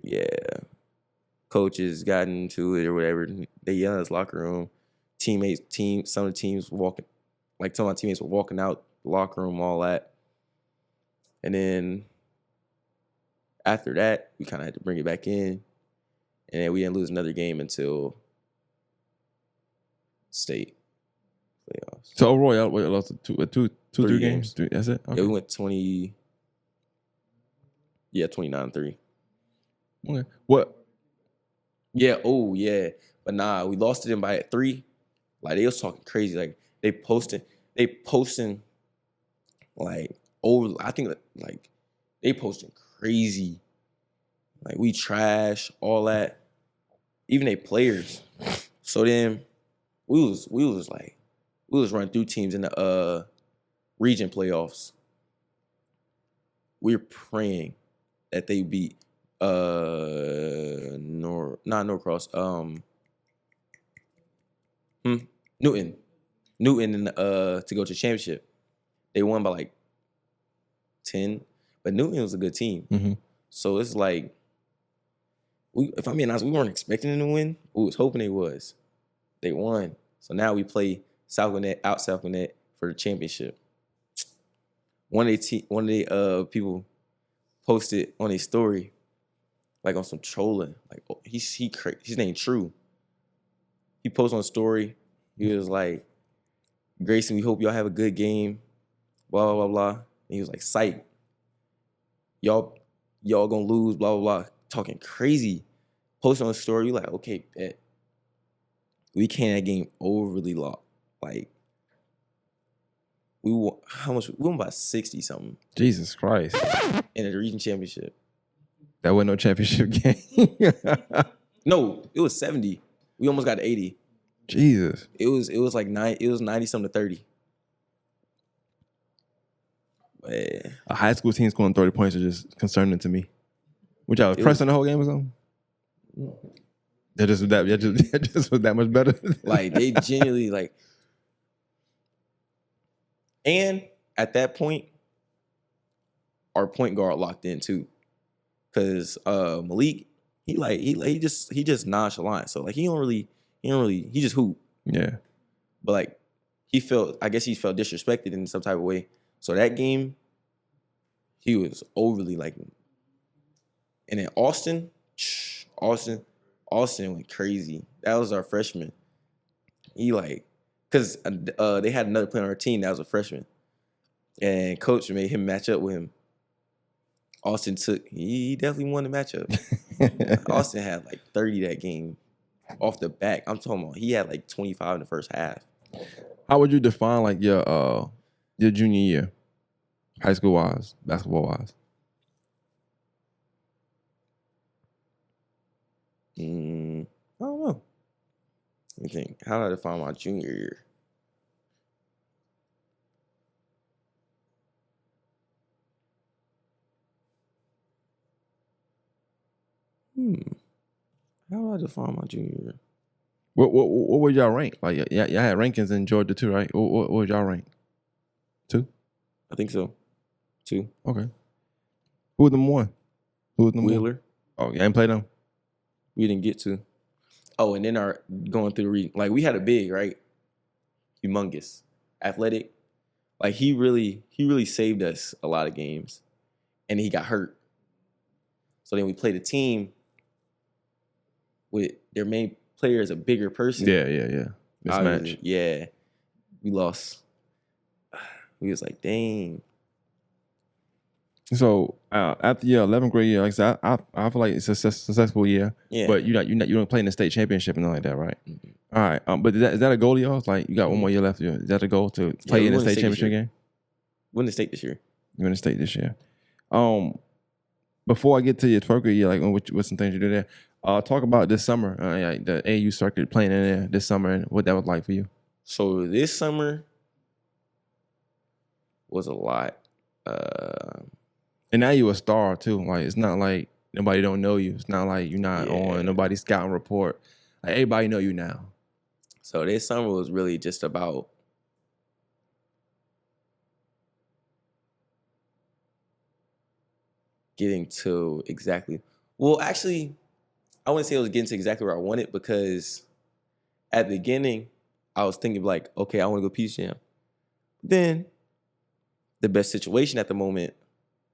Yeah, coaches got into it or whatever. They yelled in his locker room. Some of the teams walking, like some of my teammates were walking out the locker room, all that. And then after that, we kind of had to bring it back in. And then we didn't lose another game until state playoffs. So overall, y'all lost two, 3 games. games. 3, that's it. Okay. Yeah, we went 29-3. Okay. What? Yeah, oh yeah. But nah, we lost to them by 3. Like they was talking crazy. Like they posting like over, I think like they posting crazy. Like we trash, all that. Even they players. So then we was running through teams in the region playoffs. We were praying that they beat Norcross. Newton in to go to championship. They won by like 10, but Newton was a good team. Mm-hmm. So it's like, if I'm being honest, we weren't expecting them to win. We was hoping they was. They won. So now we play South Gwinnett for the championship. One of the people posted on a story, like on some trolling. Like his name True. He posted on a story. He was like, Grayson, we hope y'all have a good game. Blah blah blah blah. And he was like, psych. Y'all gonna lose. Blah blah blah. Talking crazy. Posting on a story. We like, okay, bet. We came that game overly locked. Like we won, how much? We won by 60 something Jesus Christ. in the region championship. That wasn't no championship game. No, it was 70. We almost got to 80. Jesus. It was like 90 something to 30. But yeah. A high school team scoring 30 points is just concerning to me. Which y'all was pressing the whole game or something? That just was that much better. Like they genuinely like. And at that point, our point guard locked in too, because Malik he just nonchalant. So like he just hoop. Yeah. But like I guess he felt disrespected in some type of way. So that game, he was overly like. And then Austin went crazy. That was our freshman. He like, cause they had another player on our team that was a freshman, and coach made him match up with him. Austin he definitely won the matchup. Austin had like 30 that game off the back. I'm talking about he had like 25 in the first half. How would you define like your junior year, high school wise, basketball wise? I don't know. Let me think. How did I define my junior year? How do I define my junior year? What would y'all rank? Like y'all had rankings in Georgia too, right? What would y'all rank? 2? I think so. 2. Okay. Who was number 1? Who was number Wheeler. 1? Oh, you ain't played them? We didn't get to. Oh, and then our going through the region, like we had a big, right? Humongous, athletic. Like he really saved us a lot of games, and he got hurt. So then we played a team with their main player as a bigger person. Yeah. Mismatch. Yeah, we lost. We was like, dang. So after your 11th grade year, like I said, I feel like it's a successful year. Yeah. But you don't play in the state championship and nothing like that, right? Mm-hmm. All right. But is that a goal of yours? Like you got one more year left. Is that a goal to play in the state championship game? Win the state this year. You in the state this year. Before I get to your 12th grade year, like what's some things you do there? Talk about this summer, like the AU circuit playing in there this summer and what that was like for you. So this summer was a lot. And now you a star too. Like it's not like nobody don't know you. It's not like you're not Yeah. on nobody's scouting report. Like everybody know you now. So this summer was really just about getting to exactly. Well, actually, I wouldn't say it was getting to exactly where I wanted because at the beginning, I was thinking like, okay, I want to go Peach Jam. Then the best situation at the moment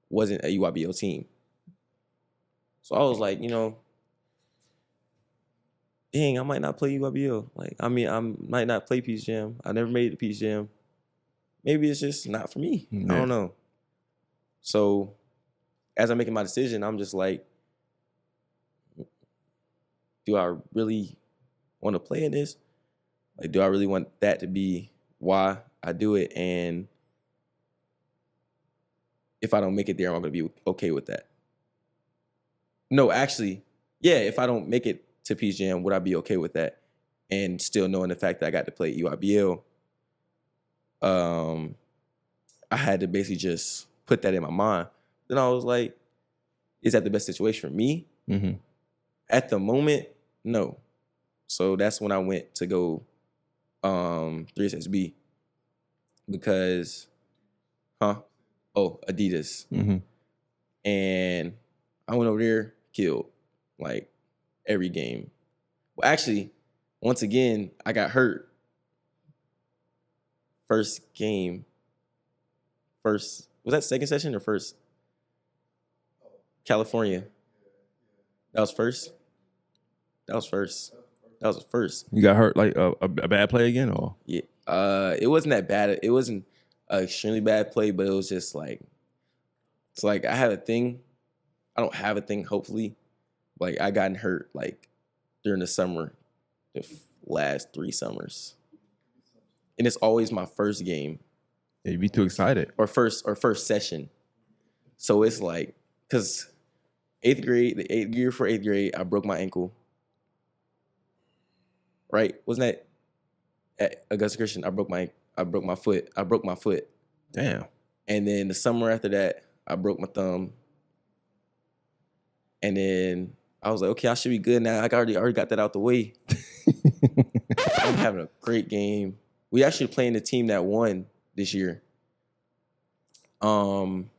wasn't a UIBO team. So I was like, dang, I might not play UIBO. Like, I mean, I might not play Peach Jam. I never made it to Peach Jam. Maybe it's just not for me. Yeah. I don't know. So as I'm making my decision, I'm just like, do I really want to play in this? Like, do I really want that to be why I do it? And if I don't make it there, I'm going to be okay with that. No, actually, yeah, if I don't make it to Peach Jam, would I be okay with that? And still knowing the fact that I got to play UIBL, I had to basically just put that in my mind. Then I was like, is that the best situation for me? Mm-hmm. At the moment, no. So that's when I went to go 3SSB because, Adidas. Mm-hmm. And I went over there, killed like every game. Well, actually, once again, I got hurt. First game. Was that second session or first? California. That was first? That was the first. You got hurt like a bad play again, or? Yeah. It wasn't that bad. It wasn't an extremely bad play, but it was just like, it's like I had a thing. I don't have a thing, hopefully. Like I gotten hurt like during the summer, the last 3 summers. And it's always my first game. Yeah, you be too excited. Or first session. So it's like, because the 8th year for 8th grade, I broke my ankle. Right? Wasn't that at Augusta Christian? I broke my foot. Damn. And then the summer after that, I broke my thumb. And then I was like, okay, I should be good now. I already got that out the way. I'm having a great game. We actually playing the team that won this year. Killing.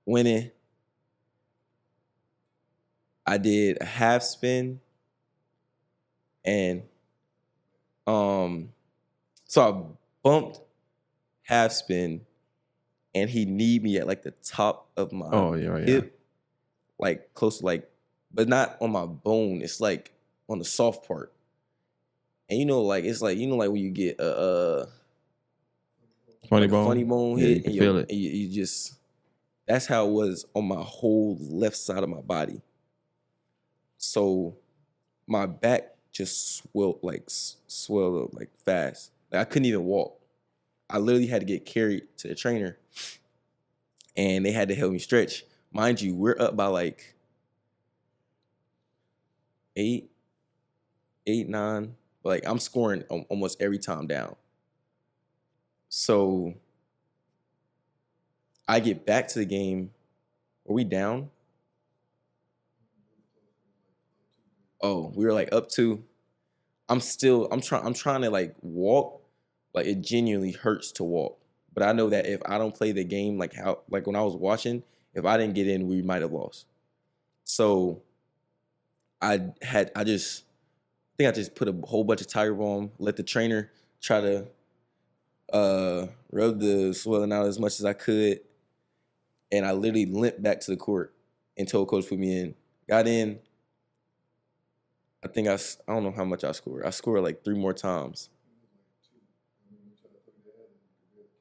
Winning. I did a half spin. And so I bumped half spin and he kneed me at like the top of my hip. Like close to like, but not on my bone. It's like on the soft part. And like it's like, like when you get a funny bone hit and feel it. And you just, that's how it was on my whole left side of my body. So my back just swelled up like fast. Like I couldn't even walk. I literally had to get carried to the trainer and they had to help me stretch. Mind you, we're up by like 8, 9. Like I'm scoring almost every time down. So I get back to the game. Are we down? Oh, we were like up 2. I'm trying to like walk. Like it genuinely hurts to walk. But I know that if I don't play the game like when I was watching, if I didn't get in, we might have lost. So I think I just put a whole bunch of Tiger Balm, let the trainer try to rub the swelling out as much as I could. And I literally limped back to the court and told coach put me in. Got in. I think I don't know how much I scored. I scored like 3 more times.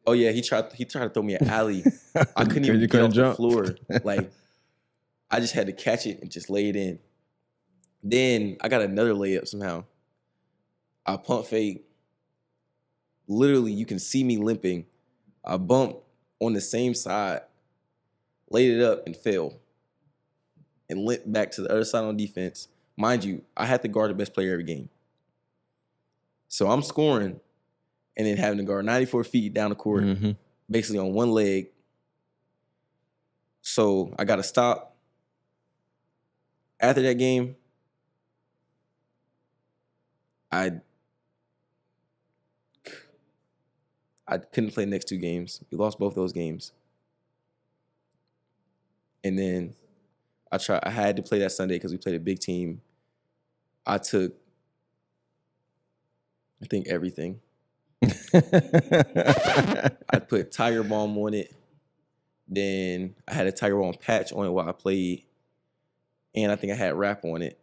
Oh yeah, he tried to throw me an alley. I couldn't even get off the floor. Like I just had to catch it and just lay it in. Then I got another layup somehow. I pump fake. Literally, you can see me limping. I bumped on the same side, laid it up and fell. and limped back to the other side on defense. Mind you, I had to guard the best player every game. So I'm scoring and then having to guard 94 feet down the court, basically on one leg. So I got to stop. After that game, I couldn't play the next 2 games. We lost both those games. And then I had to play that Sunday because we played a big team. I took, I think, everything. I put Tiger Balm on it. Then I had a Tiger Balm patch on it while I played. And I think I had wrap on it.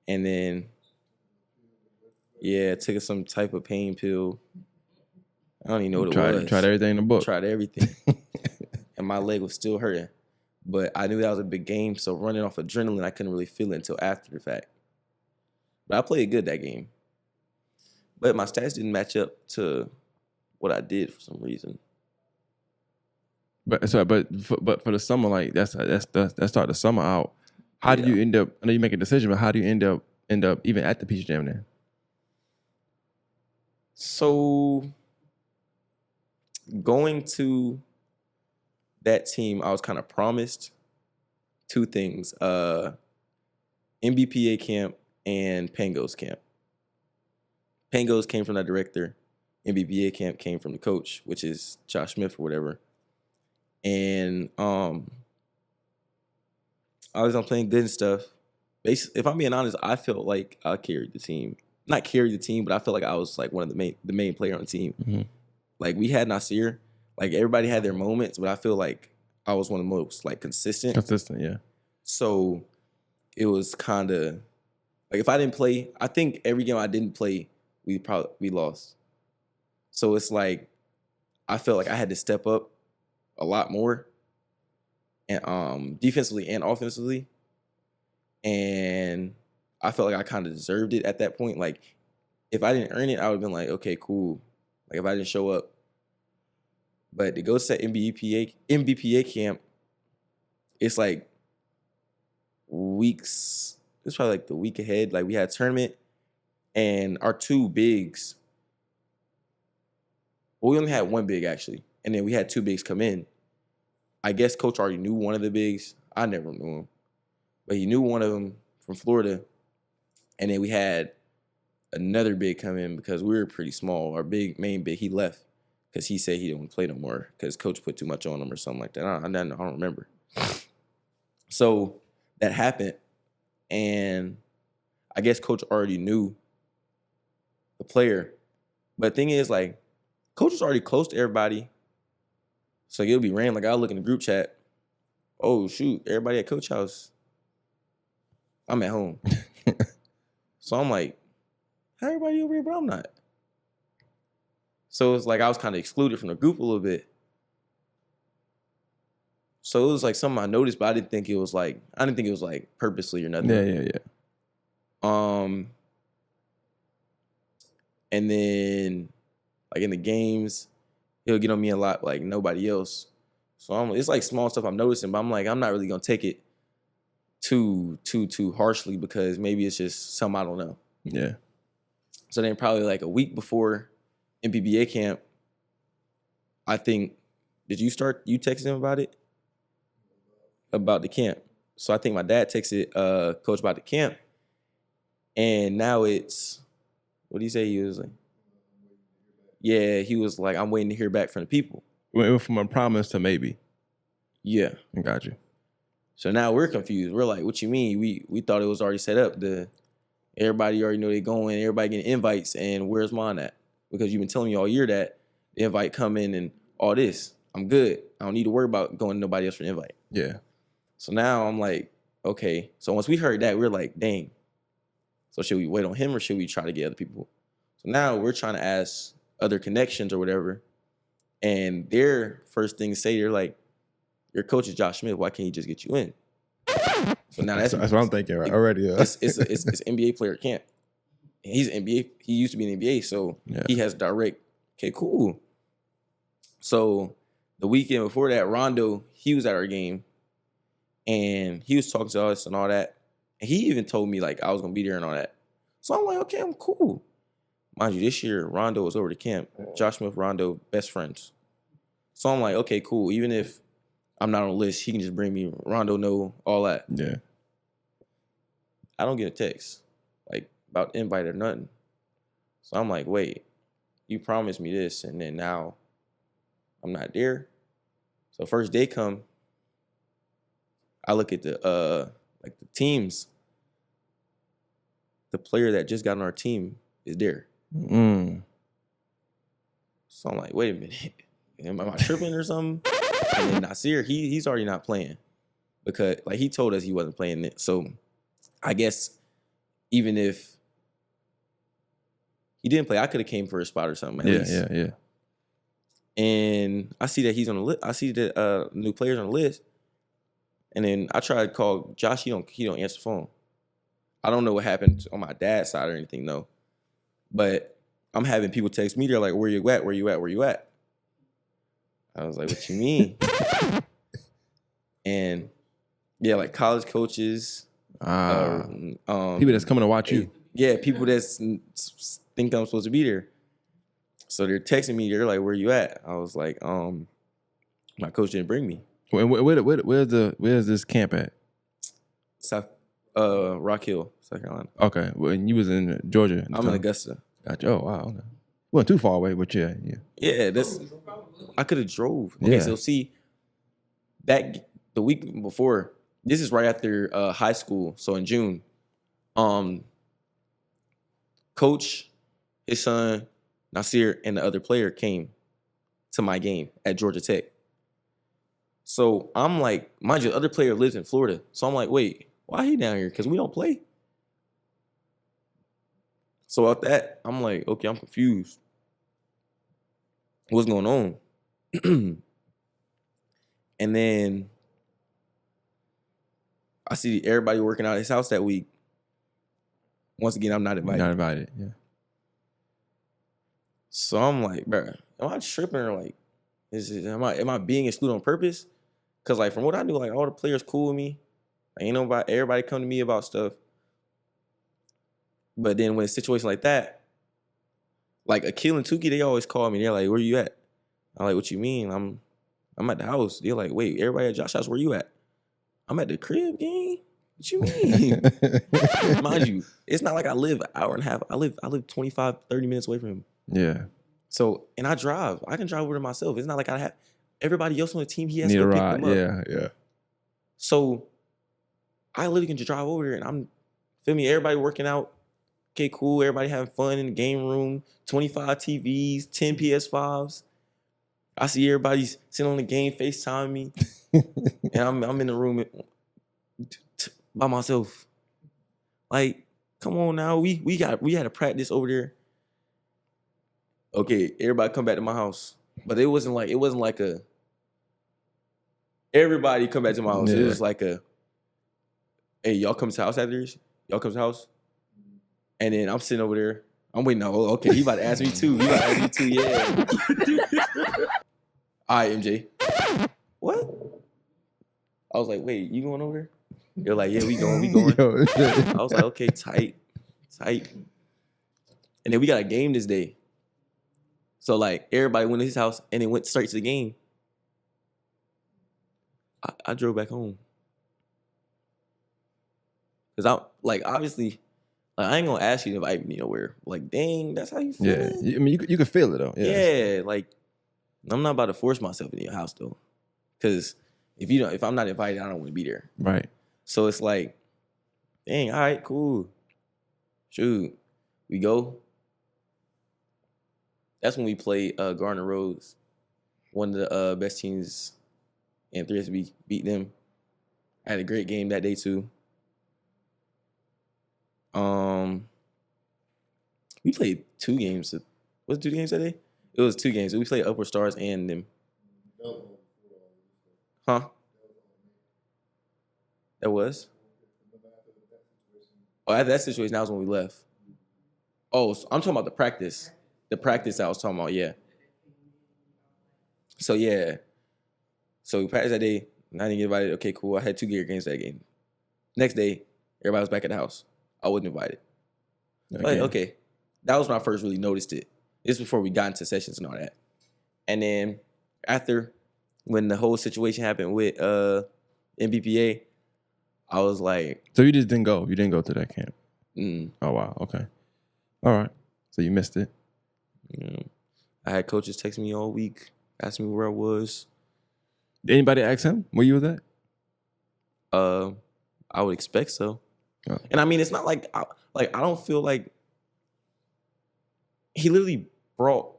And then, yeah, I took some type of pain pill. I don't even know what it was. Tried everything in the book. Tried everything. And my leg was still hurting. But I knew that was a big game, so running off adrenaline, I couldn't really feel it until after the fact. But I played good that game. But my stats didn't match up to what I did for some reason. But for the summer, like that's start the summer out. How do you end up? I know you make a decision, but how do you end up even at the Peach Jam then? So going to that team, I was kind of promised 2 things: NBPA camp and Pangos camp. Pangos came from the director. NBPA camp came from the coach, which is Josh Smith or whatever. And I was playing good and stuff. Basically, if I'm being honest, I felt like I carried the team. Not carried the team, but I felt like I was like one of the main player on the team. Mm-hmm. Like we had Nasir. Like everybody had their moments, but I feel like I was one of the most like consistent. Consistent, yeah. So it was kind of like if I didn't play, I think every game I didn't play, we lost. So it's like I felt like I had to step up a lot more, and defensively and offensively, and I felt like I kind of deserved it at that point. Like if I didn't earn it, I would have been like, okay, cool. Like if I didn't show up. But to go to that NBPA camp, it's like weeks. It's probably like the week ahead. Like we had a tournament, and our 2 bigs. Well, we only had 1 big actually, and then we had 2 bigs come in. I guess coach already knew one of the bigs. I never knew him, but he knew one of them from Florida, and then we had another big come in because we were pretty small. Our main big, he left because he said he didn't want to play no more because coach put too much on him or something like that. I don't remember. So that happened, and I guess coach already knew the player. But the thing is, like, coach was already close to everybody. So it'll be random. Like, I'll look in the group chat. Oh, shoot, everybody at coach house. I'm at home. So I'm like, how everybody over here, bro? I'm not. So it's like I was kind of excluded from the group a little bit. So it was like something I noticed, but I didn't think it was like purposely or nothing. Yeah. And then like in the games, he'll get on me a lot like nobody else. So it's like small stuff I'm noticing, but I'm like, I'm not really gonna take it too harshly because maybe it's just something I don't know. Yeah. So then probably like a week before NBPA camp, I think, did you texted him about it? About the camp. So I think my dad texted coach about the camp. And now it's, what did he say? He was like, yeah, he was like, I'm waiting to hear back from the people. Went from a promise to maybe. Yeah. I got you. So now we're confused. We're like, what you mean? We thought it was already set up. Everybody already know they're going, everybody getting invites, and where's mine at? Because you've been telling me all year that the invite coming and all this. I'm good. I don't need to worry about going to nobody else for an invite. Yeah. So now I'm like, okay. So once we heard that, we're like, dang. So should we wait on him or should we try to get other people? So now we're trying to ask other connections or whatever. And their first thing to say, they're like, your coach is Josh Smith. Why can't he just get you in? So now that's what I'm thinking right already. It's NBA player camp. And he's an NBA. He used to be in the NBA, so he has direct. Okay, cool. So the weekend before that, Rondo, he was at our game, And he was talking to us and all that. And he even told me like I was gonna be there and all that. So I'm like, okay, I'm cool. Mind you, this year Rondo was over to camp. Josh Smith, Rondo, best friends. So I'm like, okay, cool. Even if I'm not on the list, he can just bring me Rondo, no, all that. Yeah. I don't get a text like about invite or nothing. So I'm like, wait, you promised me this, and then now I'm not there. So first day come, I look at the like the teams. The player that just got on our team is there. Mm. So I'm like, wait a minute, am I tripping or something? And then Nasir, he's already not playing because like he told us he wasn't playing it. So I guess even if he didn't play, I could have came for a spot or something. At least. Yeah. And I see that he's on the list. I see that new players on the list. And then I try to call Josh. He don't answer the phone. I don't know what happened on my dad's side or anything though. But I'm having people text me. They're like, "Where you at? Where you at? Where you at?" I was like, "What you mean?" And yeah, like college coaches, People that's coming to watch you. yeah, people that think I'm supposed to be there. So they're texting me. They're like, "Where you at?" I was like, my coach didn't bring me. Where's this camp at? South, Rock Hill, South Carolina. Okay, well, and you was in Georgia. at the I'm in time. Augusta. Gotcha. Oh wow. Okay. Wasn't too far away, but yeah. Yeah, I could have drove. Okay, Yeah. so see, back the week before, this is right after high school. So in June, coach, his son, Nasir, and the other player came to my game at Georgia Tech. So I'm like, mind you, the other player lives in Florida. So I'm like, wait, why he down here? Because we don't play. So at that, I'm like, okay, I'm confused. What's going on? And then I see everybody working out at his house that week. Once again, I'm not invited. Not invited. Yeah. So I'm like, bro, am I tripping or like, am I being excluded on purpose? Cause like from what I knew, like all the players cool with me. Ain't nobody, everybody come to me about stuff. But then when a situation like that, like Akil and Tukey, they always call me. They're like, "Where you at?" I'm like, "What you mean? I'm at the house." They're like, "Wait, everybody at Josh's house? Where you at?" I'm at the crib, gang. What you mean? Mind you, it's not like I live an hour and a half. I live 25, 30 minutes away from him. Yeah. So, and I drive. I can drive over to myself. It's not like I have everybody else on the team. He has Need to a go pick ride. them up. Yeah. So, I literally can just drive over here, and I'm feel me. Everybody working out. Okay, cool. Everybody having fun in the game room. 25 TVs, 10 PS5s. I see everybody's sitting on the game, FaceTime me, and I'm in the room by myself. Like, come on now, we had a practice over there. Okay, everybody come back to my house, but it wasn't like a. Everybody come back to my house. Yeah. It was like a. Hey, y'all come to the house after this? Y'all come to the house? And then I'm sitting over there. I'm waiting. Oh, okay. He about to ask me too. Yeah. All right, MJ. What? I was like, wait, you going over there? They're like, yeah, we going. Yo. I was like, okay, tight. And then we got a game this day. So like everybody went to his house and then went straight to the game. I drove back home. Cause I'm like, obviously, like, I ain't gonna ask you to invite me nowhere. Like, dang, that's how you feel. Yeah. I mean, you can feel it though. Yeah, like I'm not about to force myself in your house though, because if I'm not invited, I don't want to be there. Right. So it's like, dang, all right, cool. Shoot, we go. That's when we played Gardner Rose, one of the best teams in 3SB. Beat them. I had a great game that day too. We played 2 games. Was it 2 games that day? It was 2 games. We played Upward Stars and them. Huh? That was? Oh, after that situation, that was when we left. Oh, so I'm talking about the practice. The practice I was talking about, yeah. So, yeah. So we practiced that day. And I didn't get invited. Okay, cool. I had 2 gear games that game. Next day, everybody was back at the house. I wasn't invited. Like, Again. okay. That was when I first really noticed it. This before we got into sessions and all that. And then after, when the whole situation happened with NBPA, I was like, So you just didn't go. You didn't go to that camp. mm, Oh wow. Okay. All right. So you missed it. you know. I had coaches text me all week, asking me where I was. Did anybody ask him where you was at? I would expect so. Oh. And I mean, it's not like I don't feel like he literally brought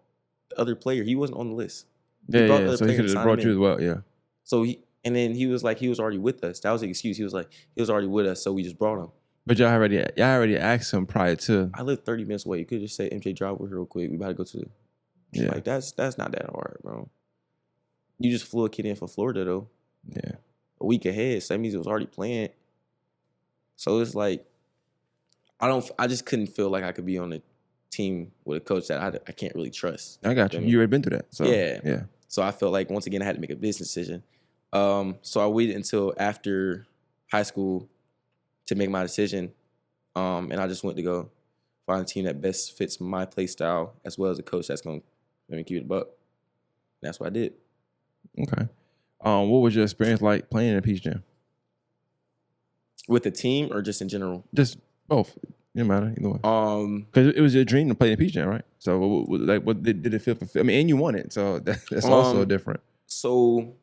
the other player. He wasn't on the list. He brought the Yeah. other So he player could and have signed brought him you in. as well. Yeah. So he was like, he was already with us. That was the excuse. He was like, he was already with us, so we just brought him. But y'all already asked him prior to. I live 30 minutes away. You could just say, MJ, drive over here real quick. We about to go to. Yeah. Like that's not that hard, bro. You just flew a kid in for Florida though, Yeah. a week ahead. So that means it was already planned. So it's like, I just couldn't feel like I could be on a team with a coach that I can't really trust. I got you. I mean, You already been through that. So yeah. Yeah. So I felt like once again I had to make a business decision. So I waited until after high school to make my decision. And I just went to go find a team that best fits my play style as well as a coach that's gonna let me keep it a buck. That's what I did. Okay. What was your experience like playing in Peach Jam? With the team or just in general? Just both. It didn't matter either way. Um, Because it was your dream to play in Peach Jam, right? So what did it feel? I mean, and you won it, so that's also different. So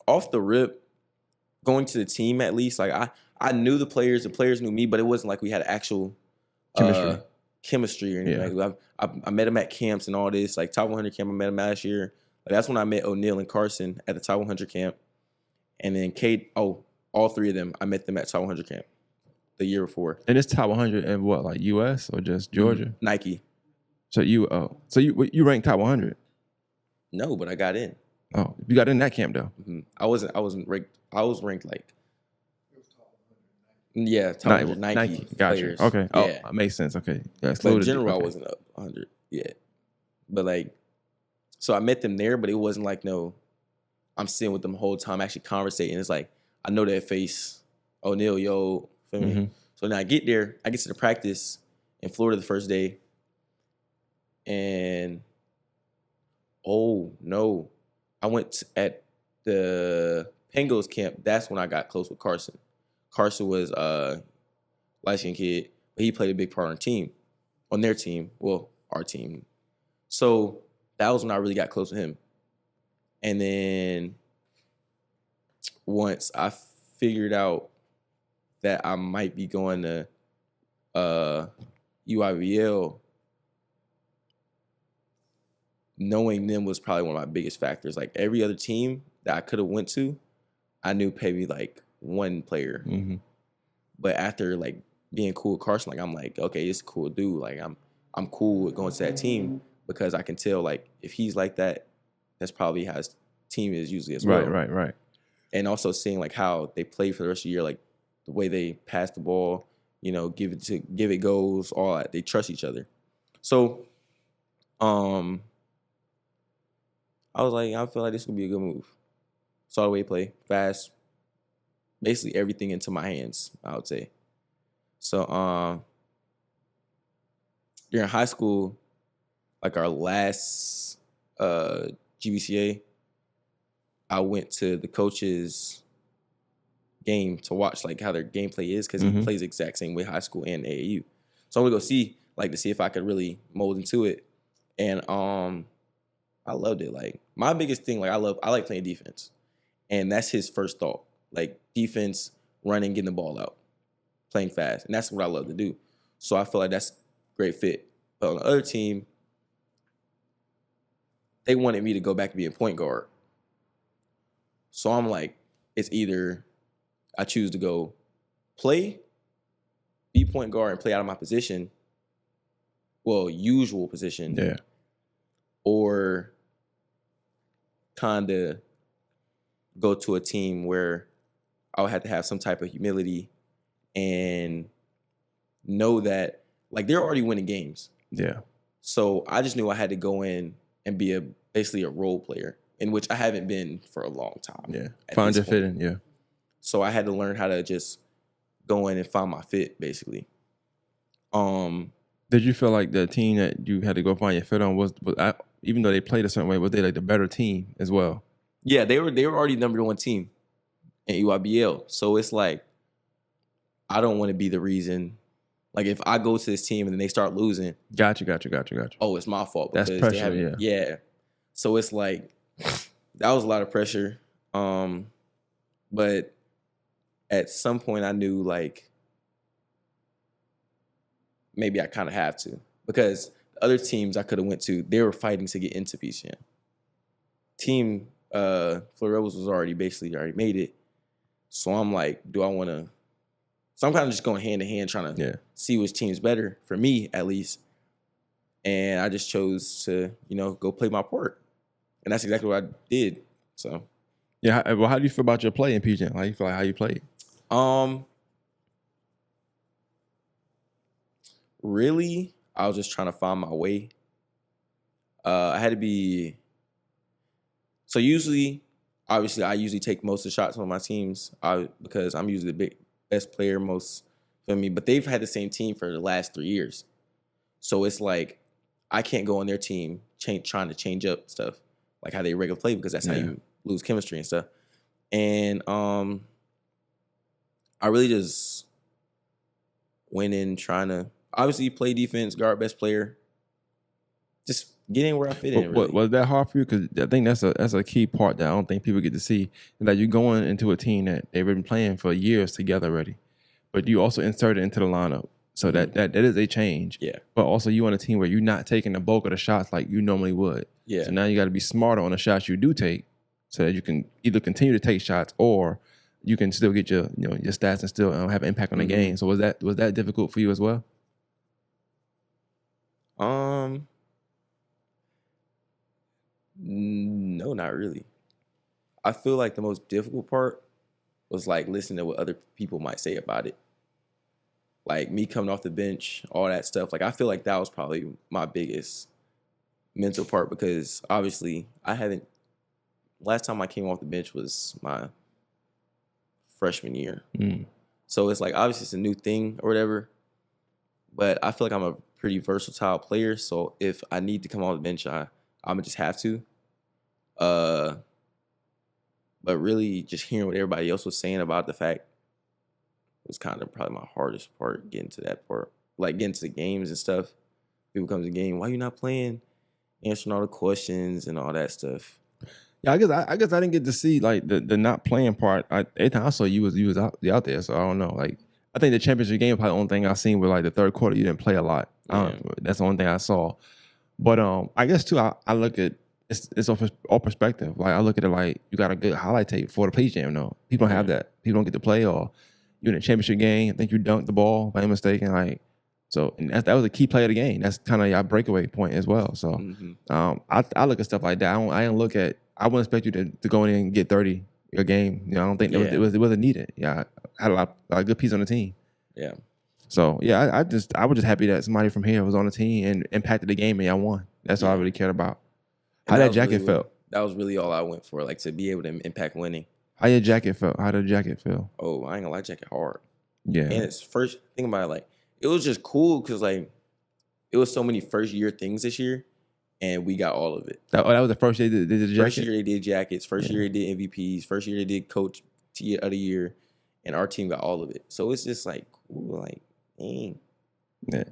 off the rip, going to the team at least, like I knew the players knew me, but it wasn't like we had actual chemistry or anything. Yeah. Like, I met him at camps and all this. Like Top 100 camp, I met him last year. Like, that's when I met O'Neal and Carson at the Top 100 camp. And then Kate, all 3 of them, I met them at Top 100 camp the year before. And it's top 100 in what, like U.S. or just Georgia? Nike. So you ranked top 100. No, but I got in. Oh, you got in that camp though. Mhm. I wasn't ranked. I was ranked like, yeah, top 100 Nike Gotcha. players. Okay. Yeah. Oh, that makes sense. Okay. Yeah, But in general, I wasn't up 100 yet. But like, so I met them there, but it wasn't like, no, I'm sitting with them the whole time actually conversating. It's like, I know that face, O'Neal, yo, feel me? Mhm. So now I get there, I get to the practice in Florida the first day, and oh no, I went at the Pangos camp. That's when I got close with Carson. Carson was a light-skinned kid, but he played a big part on their team. Well, our team. So that was when I really got close with him. And then once I figured out that I might be going to UIVL, knowing them was probably one of my biggest factors. Like every other team that I could have went to, I knew maybe like one player. Mm-hmm. But after like being cool with Carson, like I'm like, okay, this is a cool dude. Like I'm cool with going to that team because I can tell like if he's like that, that's probably how his team is usually as well. Right. And also seeing like how they play for the rest of the year, like the way they pass the ball, give it goals, all that. They trust each other. So, I was like, I feel like this would be a good move. Saw the way he play, fast, basically everything into my hands, I would say. So, during high school, like our last GBCA, I went to the coach's game to watch like how their gameplay is because he plays the exact same way high school and AAU. So I'm gonna go see if I could really mold into it. And I loved it. Like my biggest thing, like I like playing defense. And that's his first thought. Like defense, running, getting the ball out, playing fast. And that's what I love to do. So I feel like that's a great fit. But on the other team, they wanted me to go back to being point guard. So I'm like, it's either I choose to go play, be point guard, and play out of my position, well, usual position. Yeah. Or kind of go to a team where I would have to have some type of humility and know that, like, they're already winning games. Yeah. So I just knew I had to go in and be basically a role player, in which I haven't been for a long time. Yeah. Find your fit in. Yeah. So I had to learn how to just go in and find my fit, basically. Did you feel like the team that you had to go find your fit on even though they played a certain way, was they like the better team as well? Yeah, they were already number one team in EYBL. So it's like I don't want to be the reason. Like if I go to this team and then they start losing, Gotcha. oh, it's my fault That's because pressure, they haven't. Yeah. So it's like that was a lot of pressure. But at some point I knew like maybe I kind of have to, because the other teams I could have went to, they were fighting to get into PCM. Team Florida Rebels was already made it. So I'm like, do I want to? So I'm kind of just going hand to hand trying to see which team's better for me at least. And I just chose to, go play my part. And that's exactly what I did. So yeah. Well, how do you feel about your play in PGM? How do you feel like how you played? Really, I was just trying to find my way. I had to be. So obviously, I usually take most of the shots on my teams because I'm usually the best player, feel me? But they've had the same team for the last 3 years. So it's like I can't go on their team trying to change up stuff, like how they regular play, because that's how you lose chemistry and stuff. And I really just went in trying to obviously play defense, guard best player, just get in where I fit in. Really. Was that hard for you? Because I think that's a key part that I don't think people get to see. That you're going into a team that they've been playing for years together already, but you also inserted into the lineup. So that is a change. Yeah. But also you on a team where you're not taking the bulk of the shots like you normally would. Yeah. So now you got to be smarter on the shots you do take, so that you can either continue to take shots or you can still get your stats and still have an impact on the game. So was that difficult for you as well? No, not really. I feel like the most difficult part was like listening to what other people might say about it. Like me coming off the bench, all that stuff. Like I feel like that was probably my biggest mental part, because obviously last time I came off the bench was my freshman year. So it's like obviously it's a new thing or whatever, but I feel like I'm a pretty versatile player. So if I need to come off the bench, I'm gonna just have to. But really just hearing what everybody else was saying about the fact was kind of probably my hardest part, getting to that part. Like getting to the games and stuff. People come to the game, why you not playing? Answering all the questions and all that stuff. Yeah, I guess I didn't get to see like the not playing part. Every time I saw you was out there, so I don't know. Like I think the championship game probably the only thing I seen was like the third quarter. You didn't play a lot. That's the only thing I saw. But I guess too, I look at it's all perspective. Like I look at it like you got a good highlight tape for the play jam. No, people don't have that. People don't get to play, or you in a championship game. I think you dunked the ball, if I'm mistaken. Like so, and that was a key play of the game. That's kind of your breakaway point as well. So I look at stuff like that. I don't look at. I wouldn't expect you to go in and get 30 a game. I don't think it wasn't needed. Yeah, I had a lot of good piece on the team. Yeah. So yeah, I was just happy that somebody from here was on the team and impacted the game and y'all won. That's all I really cared about. How that jacket felt? That was really all I went for, like to be able to impact winning. How your jacket felt? How did the jacket feel? Oh, I ain't gonna lie, jacket hard. Yeah. And it's first thing about it, like it was just cool because like it was so many first year things this year, and we got all of it. That was the first year they did the jacket? First year they did jackets. First year they did MVPs. First year they did coach of the year, and our team got all of it. So it's just like cool, like dang. Yeah.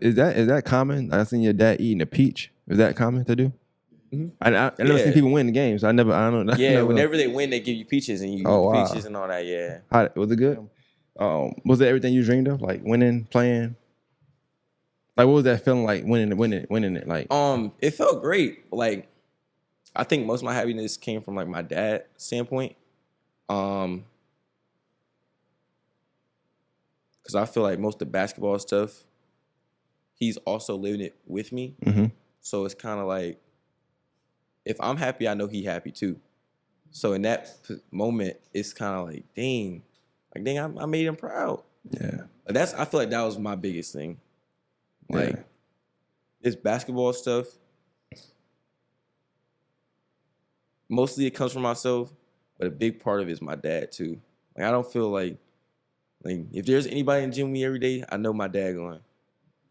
Is that common? I seen your dad eating a peach. Is that common to do? Mm-hmm. I never seen people win the games. So I don't know. Yeah, whenever they win, they give you peaches and you eat peaches and all that. Yeah. Was it good? Was it everything you dreamed of? Like winning, playing? Like what was that feeling like winning it? Like it felt great. Like I think most of my happiness came from like my dad's standpoint. Because I feel like most of the basketball stuff, he's also living it with me. Mm-hmm. So it's kind of like, if I'm happy, I know he happy too. So in that moment, it's kind of like, dang, I made him proud. Yeah. I feel like that was my biggest thing. Like, this basketball stuff, mostly it comes from myself, but a big part of it is my dad too. Like I don't feel like if there's anybody in the gym with me every day, I know my dad going.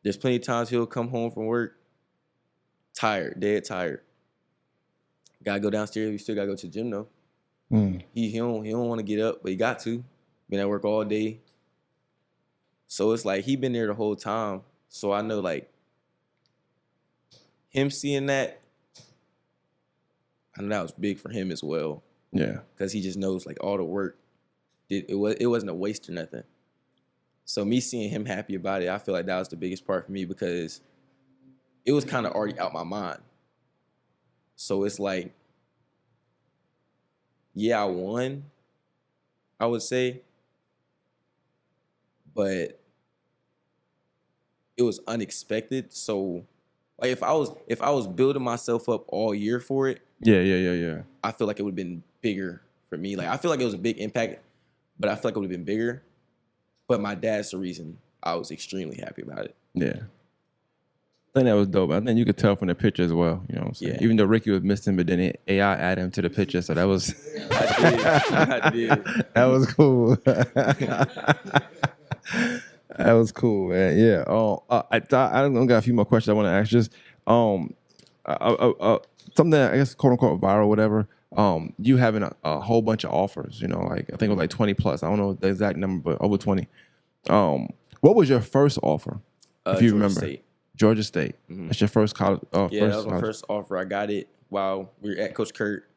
There's plenty of times he'll come home from work tired, dead tired. Gotta go downstairs. We still gotta go to the gym though. He don't want to get up, but he got to. Been at work all day. So it's like he been there the whole time. So I know like him seeing that, I know that was big for him as well. Yeah. Because he just knows like all the work. It wasn't a waste or nothing. So me seeing him happy about it, I feel like that was the biggest part for me because it was kind of already out my mind. So it's like, yeah, I won, I would say. But it was unexpected. So like if I was building myself up all year for it, Yeah. I feel like it would have been bigger for me. Like I feel like it was a big impact, but I feel like it would have been bigger. But my dad's the reason I was extremely happy about it. Yeah. I think that was dope. I think you could tell from the picture as well. You know what I'm saying? Yeah. Even though Ricky was missing, but then AI added him to the picture, so that was I did. that was cool. That was cool, man. Yeah. I don't got a few more questions I want to ask. Just something that I guess quote unquote viral, whatever. You having a whole bunch of offers. You know, like I think it was like 20 plus. I don't know the exact number, but over 20. What was your first offer, if you Georgia remember? State. Georgia State. Mhm. That's your first college. Yeah, that was my first offer. I got it while we were at Coach Kurt.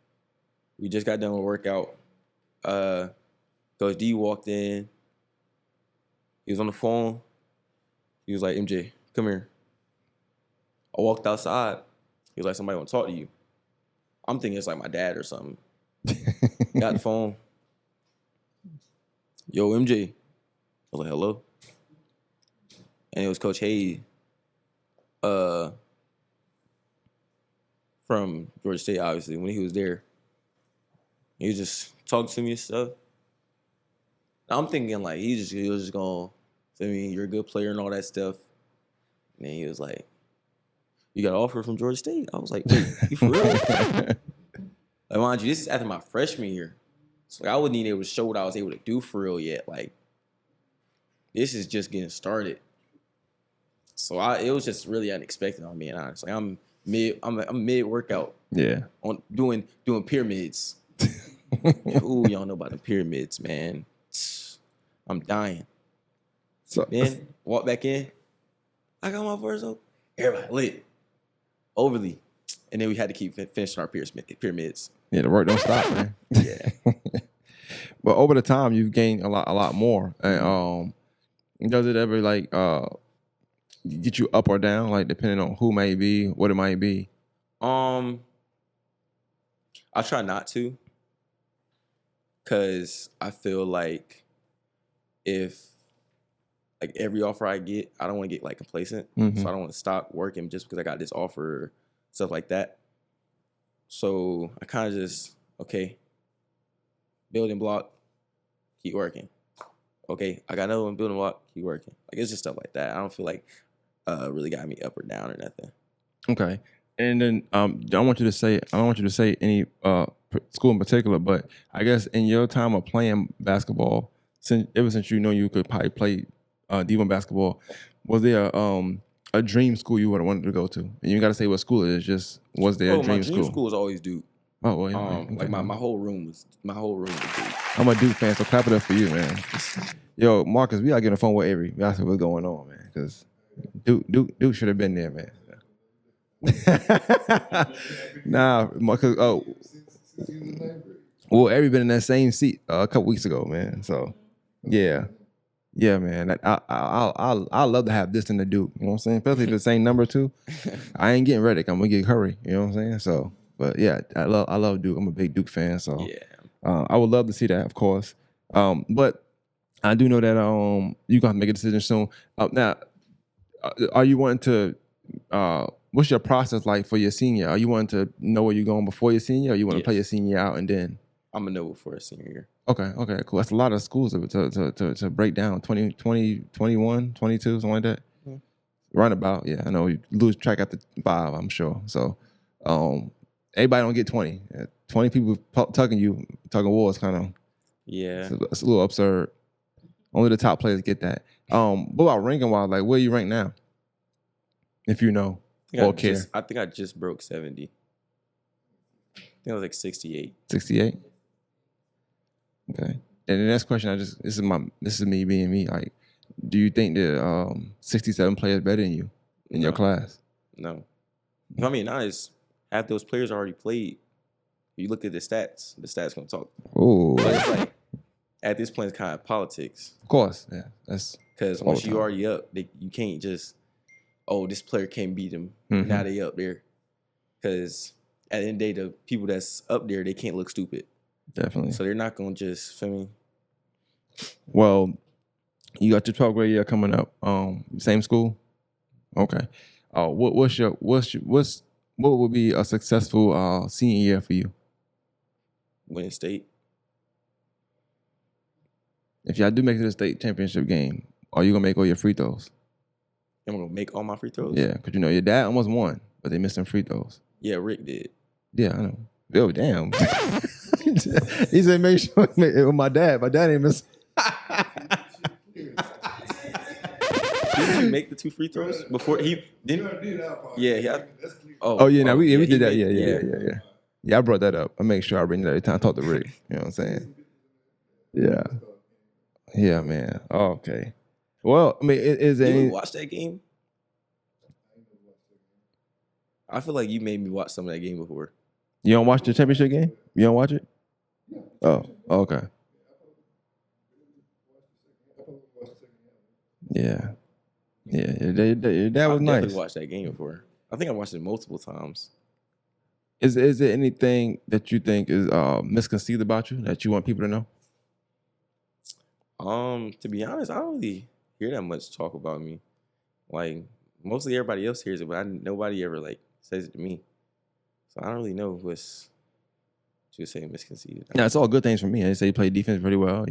We just got done with workout. Coach D walked in. He was on the phone. He was like, MJ, come here. I walked outside. He was like, somebody want to talk to you. I'm thinking it's like my dad or something. Got the phone. Yo, MJ. I was like, hello. And it was Coach Hayes. From Georgia State, obviously, when he was there. He was just talking to me and stuff. I'm thinking like he was just going, I mean, you're a good player and all that stuff. And then he was like, you got an offer from Georgia State? I was like, wait, you for real? Like, mind you, this is after my freshman year. So like, I wasn't even able to show what I was able to do for real yet. Like, this is just getting started. So it was just really unexpected, I'm being honest. Like I'm mid workout. Yeah. On doing pyramids. Ooh, y'all know about the pyramids, man. I'm dying. So Then walk back in. I got my first open. Everybody lit. Overly. And then we had to keep finishing our pyramids. yeah, the work don't stop, man. Yeah. But over the time, you've gained a lot more. And does it ever like get you up or down, like depending on who may be, what it might be? I try not to, cause I feel like if like every offer I get, I don't want to get like complacent. Mhm. So I don't want to stop working just because I got this offer, stuff like that. So I kind of just, okay, building block, keep working. Okay, I got another one, building block, keep working. Like it's just stuff like that. I don't feel like really got me up or down or nothing. Okay. And then I don't want you to say any school in particular, but I guess in your time of playing basketball, ever since you know you could probably play D1 basketball, was there a dream school you would have wanted to go to? And you got to say what school it is. Just was there a dream my school? dream school was always Duke. Oh, well, yeah, okay. Like my whole room was Duke. I'm a Duke fan, so clap it up for you, man. Yo, Marcus, we gotta get on the phone with Avery. We gotta see what's going on, man. Because Duke should have been there, man. Nah, Marcus. Oh, well, Avery been in that same seat a couple weeks ago, man. So, yeah, man. I love to have this in the Duke. You know what I'm saying? Especially the same number too. I ain't getting Reddick. I'm gonna get Curry. You know what I'm saying? So, but yeah, I love Duke. I'm a big Duke fan. So, Yeah. I would love to see that, of course. But I do know that you're gonna make a decision soon. Now, are you wanting to? What's your process like for your senior? Are you wanting to know where you're going before your senior, or you want to play your senior out and then? I'm gonna know before a senior year. Okay, cool. That's a lot of schools to break down. 20, 21, 22, something like that. Mm-hmm. Roundabout, yeah. I know you lose track after 5, I'm sure. So, everybody don't get 20. 20 people tugging war is kind of Yeah. It's a little absurd. Only the top players get that. What about ranking wise? Like, where you rank now? If you know or care. I think I just broke 70. I think I was like 68. 68. Okay. And the next question, this is me being me. Like, do you think that 67 players better than you in your No. class? No. If I'm being honest, half those players already played. If you look at the stats gonna talk. Oh, But it's like at this point, it's kind of politics. of course. Yeah, that's Because all once the you time. already up, you can't just, this player can't beat them. Mhm. Now they up there. Because at the end of the day, the people that's up there, they can't look stupid. definitely. So they're not going to just, feel me? Well, you got your 12th grade year coming up. Same school. Okay. What would be a successful senior year for you? Winning state. If y'all do make it to the state championship game, are you gonna make all your free throws? I'm going to make all my free throws. Yeah, because you know your dad almost won, but they missed some free throws. Yeah, Rick did. Yeah, I know. Oh damn. He said make sure with my dad. My dad ain't miss. Didn't he make the 2 free throws before he didn't? Yeah. Oh yeah, now we he did that. made- Yeah. Yeah, I brought that up. I make sure I bring that every time I talk to Rick. You know what I'm saying? Yeah. Yeah, man. Oh, okay. Well, I mean, is there You any, even watch that game? I feel like you made me watch some of that game before. you don't watch the championship game? You don't watch it? Oh, okay. Yeah. Yeah, your dad was I've nice. definitely watched that game before. I think I watched it multiple times. Is there anything that you think is misconceived about you that you want people to know? To be honest, I don't really hear that much talk about me. Like mostly everybody else hears it, but nobody ever like says it to me. So I don't really know what's to say misconceived. No, it's all good things for me. I say you played defense pretty well.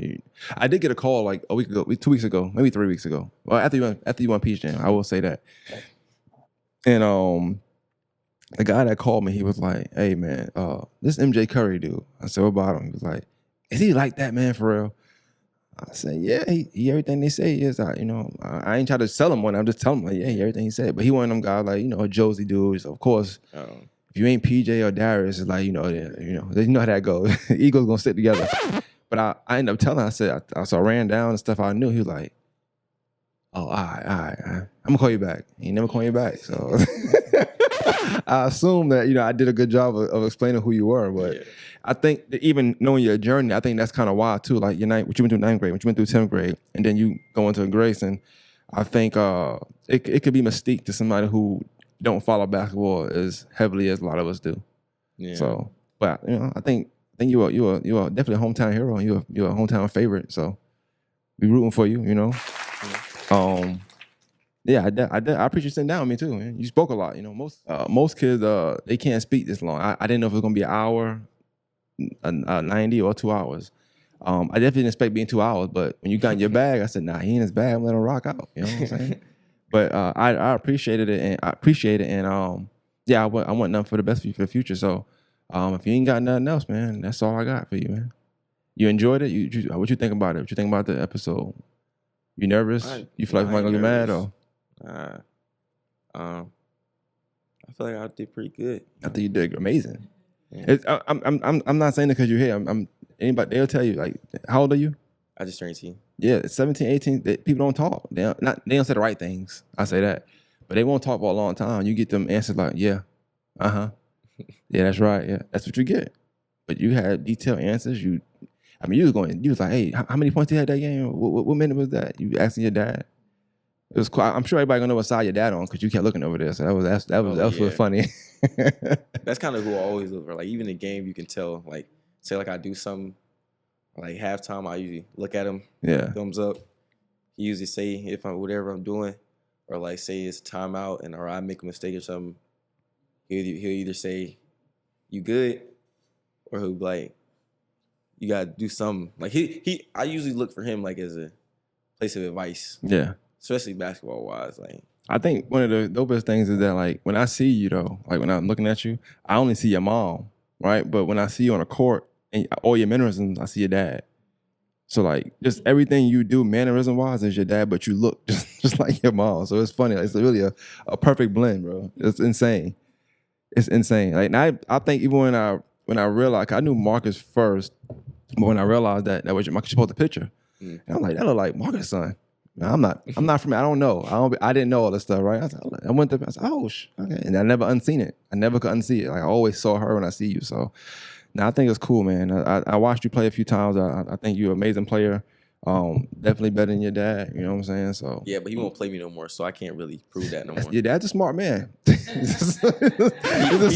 I did get a call like a week ago, 2 weeks ago, maybe 3 weeks ago. Well, after you won Peach Jam, I will say that. And the guy that called me, he was like, "Hey man, this MJ Curry dude." I said, "What about him?" He was like, "Is he like that, man, for real?" I said, "Yeah, he everything they say is. I ain't try to sell him one. I'm just telling him, like, yeah, he everything he said. But he one of them guys like a Josie dude. So of course, if you ain't PJ or Darius, it's like they know how that goes. Eagles gonna stick together." But I ended up telling him, I said, I ran down and stuff I knew. He was like, "Oh, all right. I'm gonna call you back." He never called you back, so I assume that I did a good job of explaining who you were. But Yeah. I think that even knowing your journey, I think that's kind of wild too. Like what you went through 9th grade, what you went through 10th grade, and then you go into Grayson. I think it could be mystique to somebody who don't follow basketball as heavily as a lot of us do. Yeah. So, but I think you are definitely a hometown hero. And you're a hometown favorite. So we rooting for you. Yeah, I appreciate you sitting down with me too. Man. You spoke a lot. Most kids they can't speak this long. I didn't know if it was gonna be an hour, 90 or 2 hours. I definitely didn't expect being 2 hours, but when you got in your bag, I said, "Nah, he in his bag. I'm letting him rock out." You know what I'm saying? But I appreciated it, and yeah, I want nothing for the best for you for the future. So if you ain't got nothing else, man, that's all I got for you, man. You enjoyed it? What you think about it? What you think about the episode? You nervous? You feel like I somebody gonna get mad or? I feel like I did pretty good. I think you did amazing. Yeah. I'm not saying it because you're here. Anybody they'll tell you like, how old are you? I just turned 18. Yeah, it's 17, 18. People don't talk. They don't say the right things. I say that, but they won't talk for a long time. You get them answers like, yeah, yeah, that's right, yeah, that's what you get. But you had detailed answers. You was like, hey, how many points you had that game? What minute was that? You asking your dad. It was cool. I'm sure everybody gonna know what side your dad on because you kept looking over there. So that was yeah. funny. That's kind of who I always look for. Like even in the game, you can tell. Like say like I do something, like halftime, I usually look at him, Yeah. thumbs up. He usually say if I'm whatever I'm doing, or like say it's timeout or I make a mistake or something. He'll either say, "You good," or he'll be like, "You gotta do something." Like I usually look for him like as a place of advice. Yeah. Especially basketball wise, like I think one of the dopest things is that like when I see you though, like when I'm looking at you, I only see your mom, right? But when I see you on the court and all your mannerisms, I see your dad. So like just everything you do mannerism wise is your dad, but you look just like your mom. So it's funny. Like, it's really a perfect blend, bro. It's insane. It's insane. Like and I think even when I realized I knew Marcus first, but when I realized that was Marcus supposed the picture, and I'm like, that look like Marcus' son. No, I'm not from. I don't know. I didn't know all this stuff, right? I went to. I said, oh, okay, and I never unseen it. I never could unsee it. Like I always saw her when I see you. So, now I think it's cool, man. I watched you play a few times. I think you're an amazing player. Definitely better than your dad. You know what I'm saying? So Yeah, but he won't play me no more, so I can't really prove that no more. your dad's a smart man. He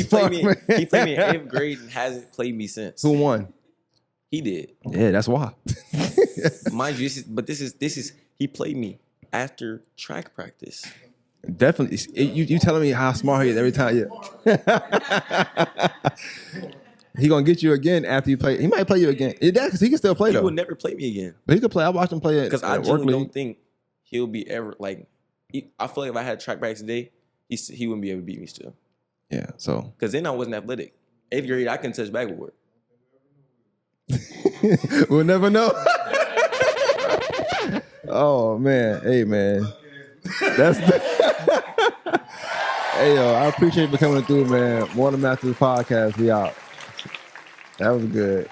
played me. He played me in 8th grade and hasn't played me since. Who won? He did. Yeah, that's why. Mind you, this is. He played me after track practice. Definitely. You telling me how smart he is every time. Yeah. He gonna get you again after you play. He might play you again. Because he can still play He though. would never play me again. But he could play. I watched him play it Because I at work genuinely league. don't think he'll be ever like. I feel like if I had track practice today, he wouldn't be able to beat me still. Yeah. So Because then I wasn't athletic. 8th grade, I couldn't touch backboard. we'll never know. Oh man. Hey man. That's Hey yo, I appreciate you for coming through, man. Morning Masters podcast. We out. That was good.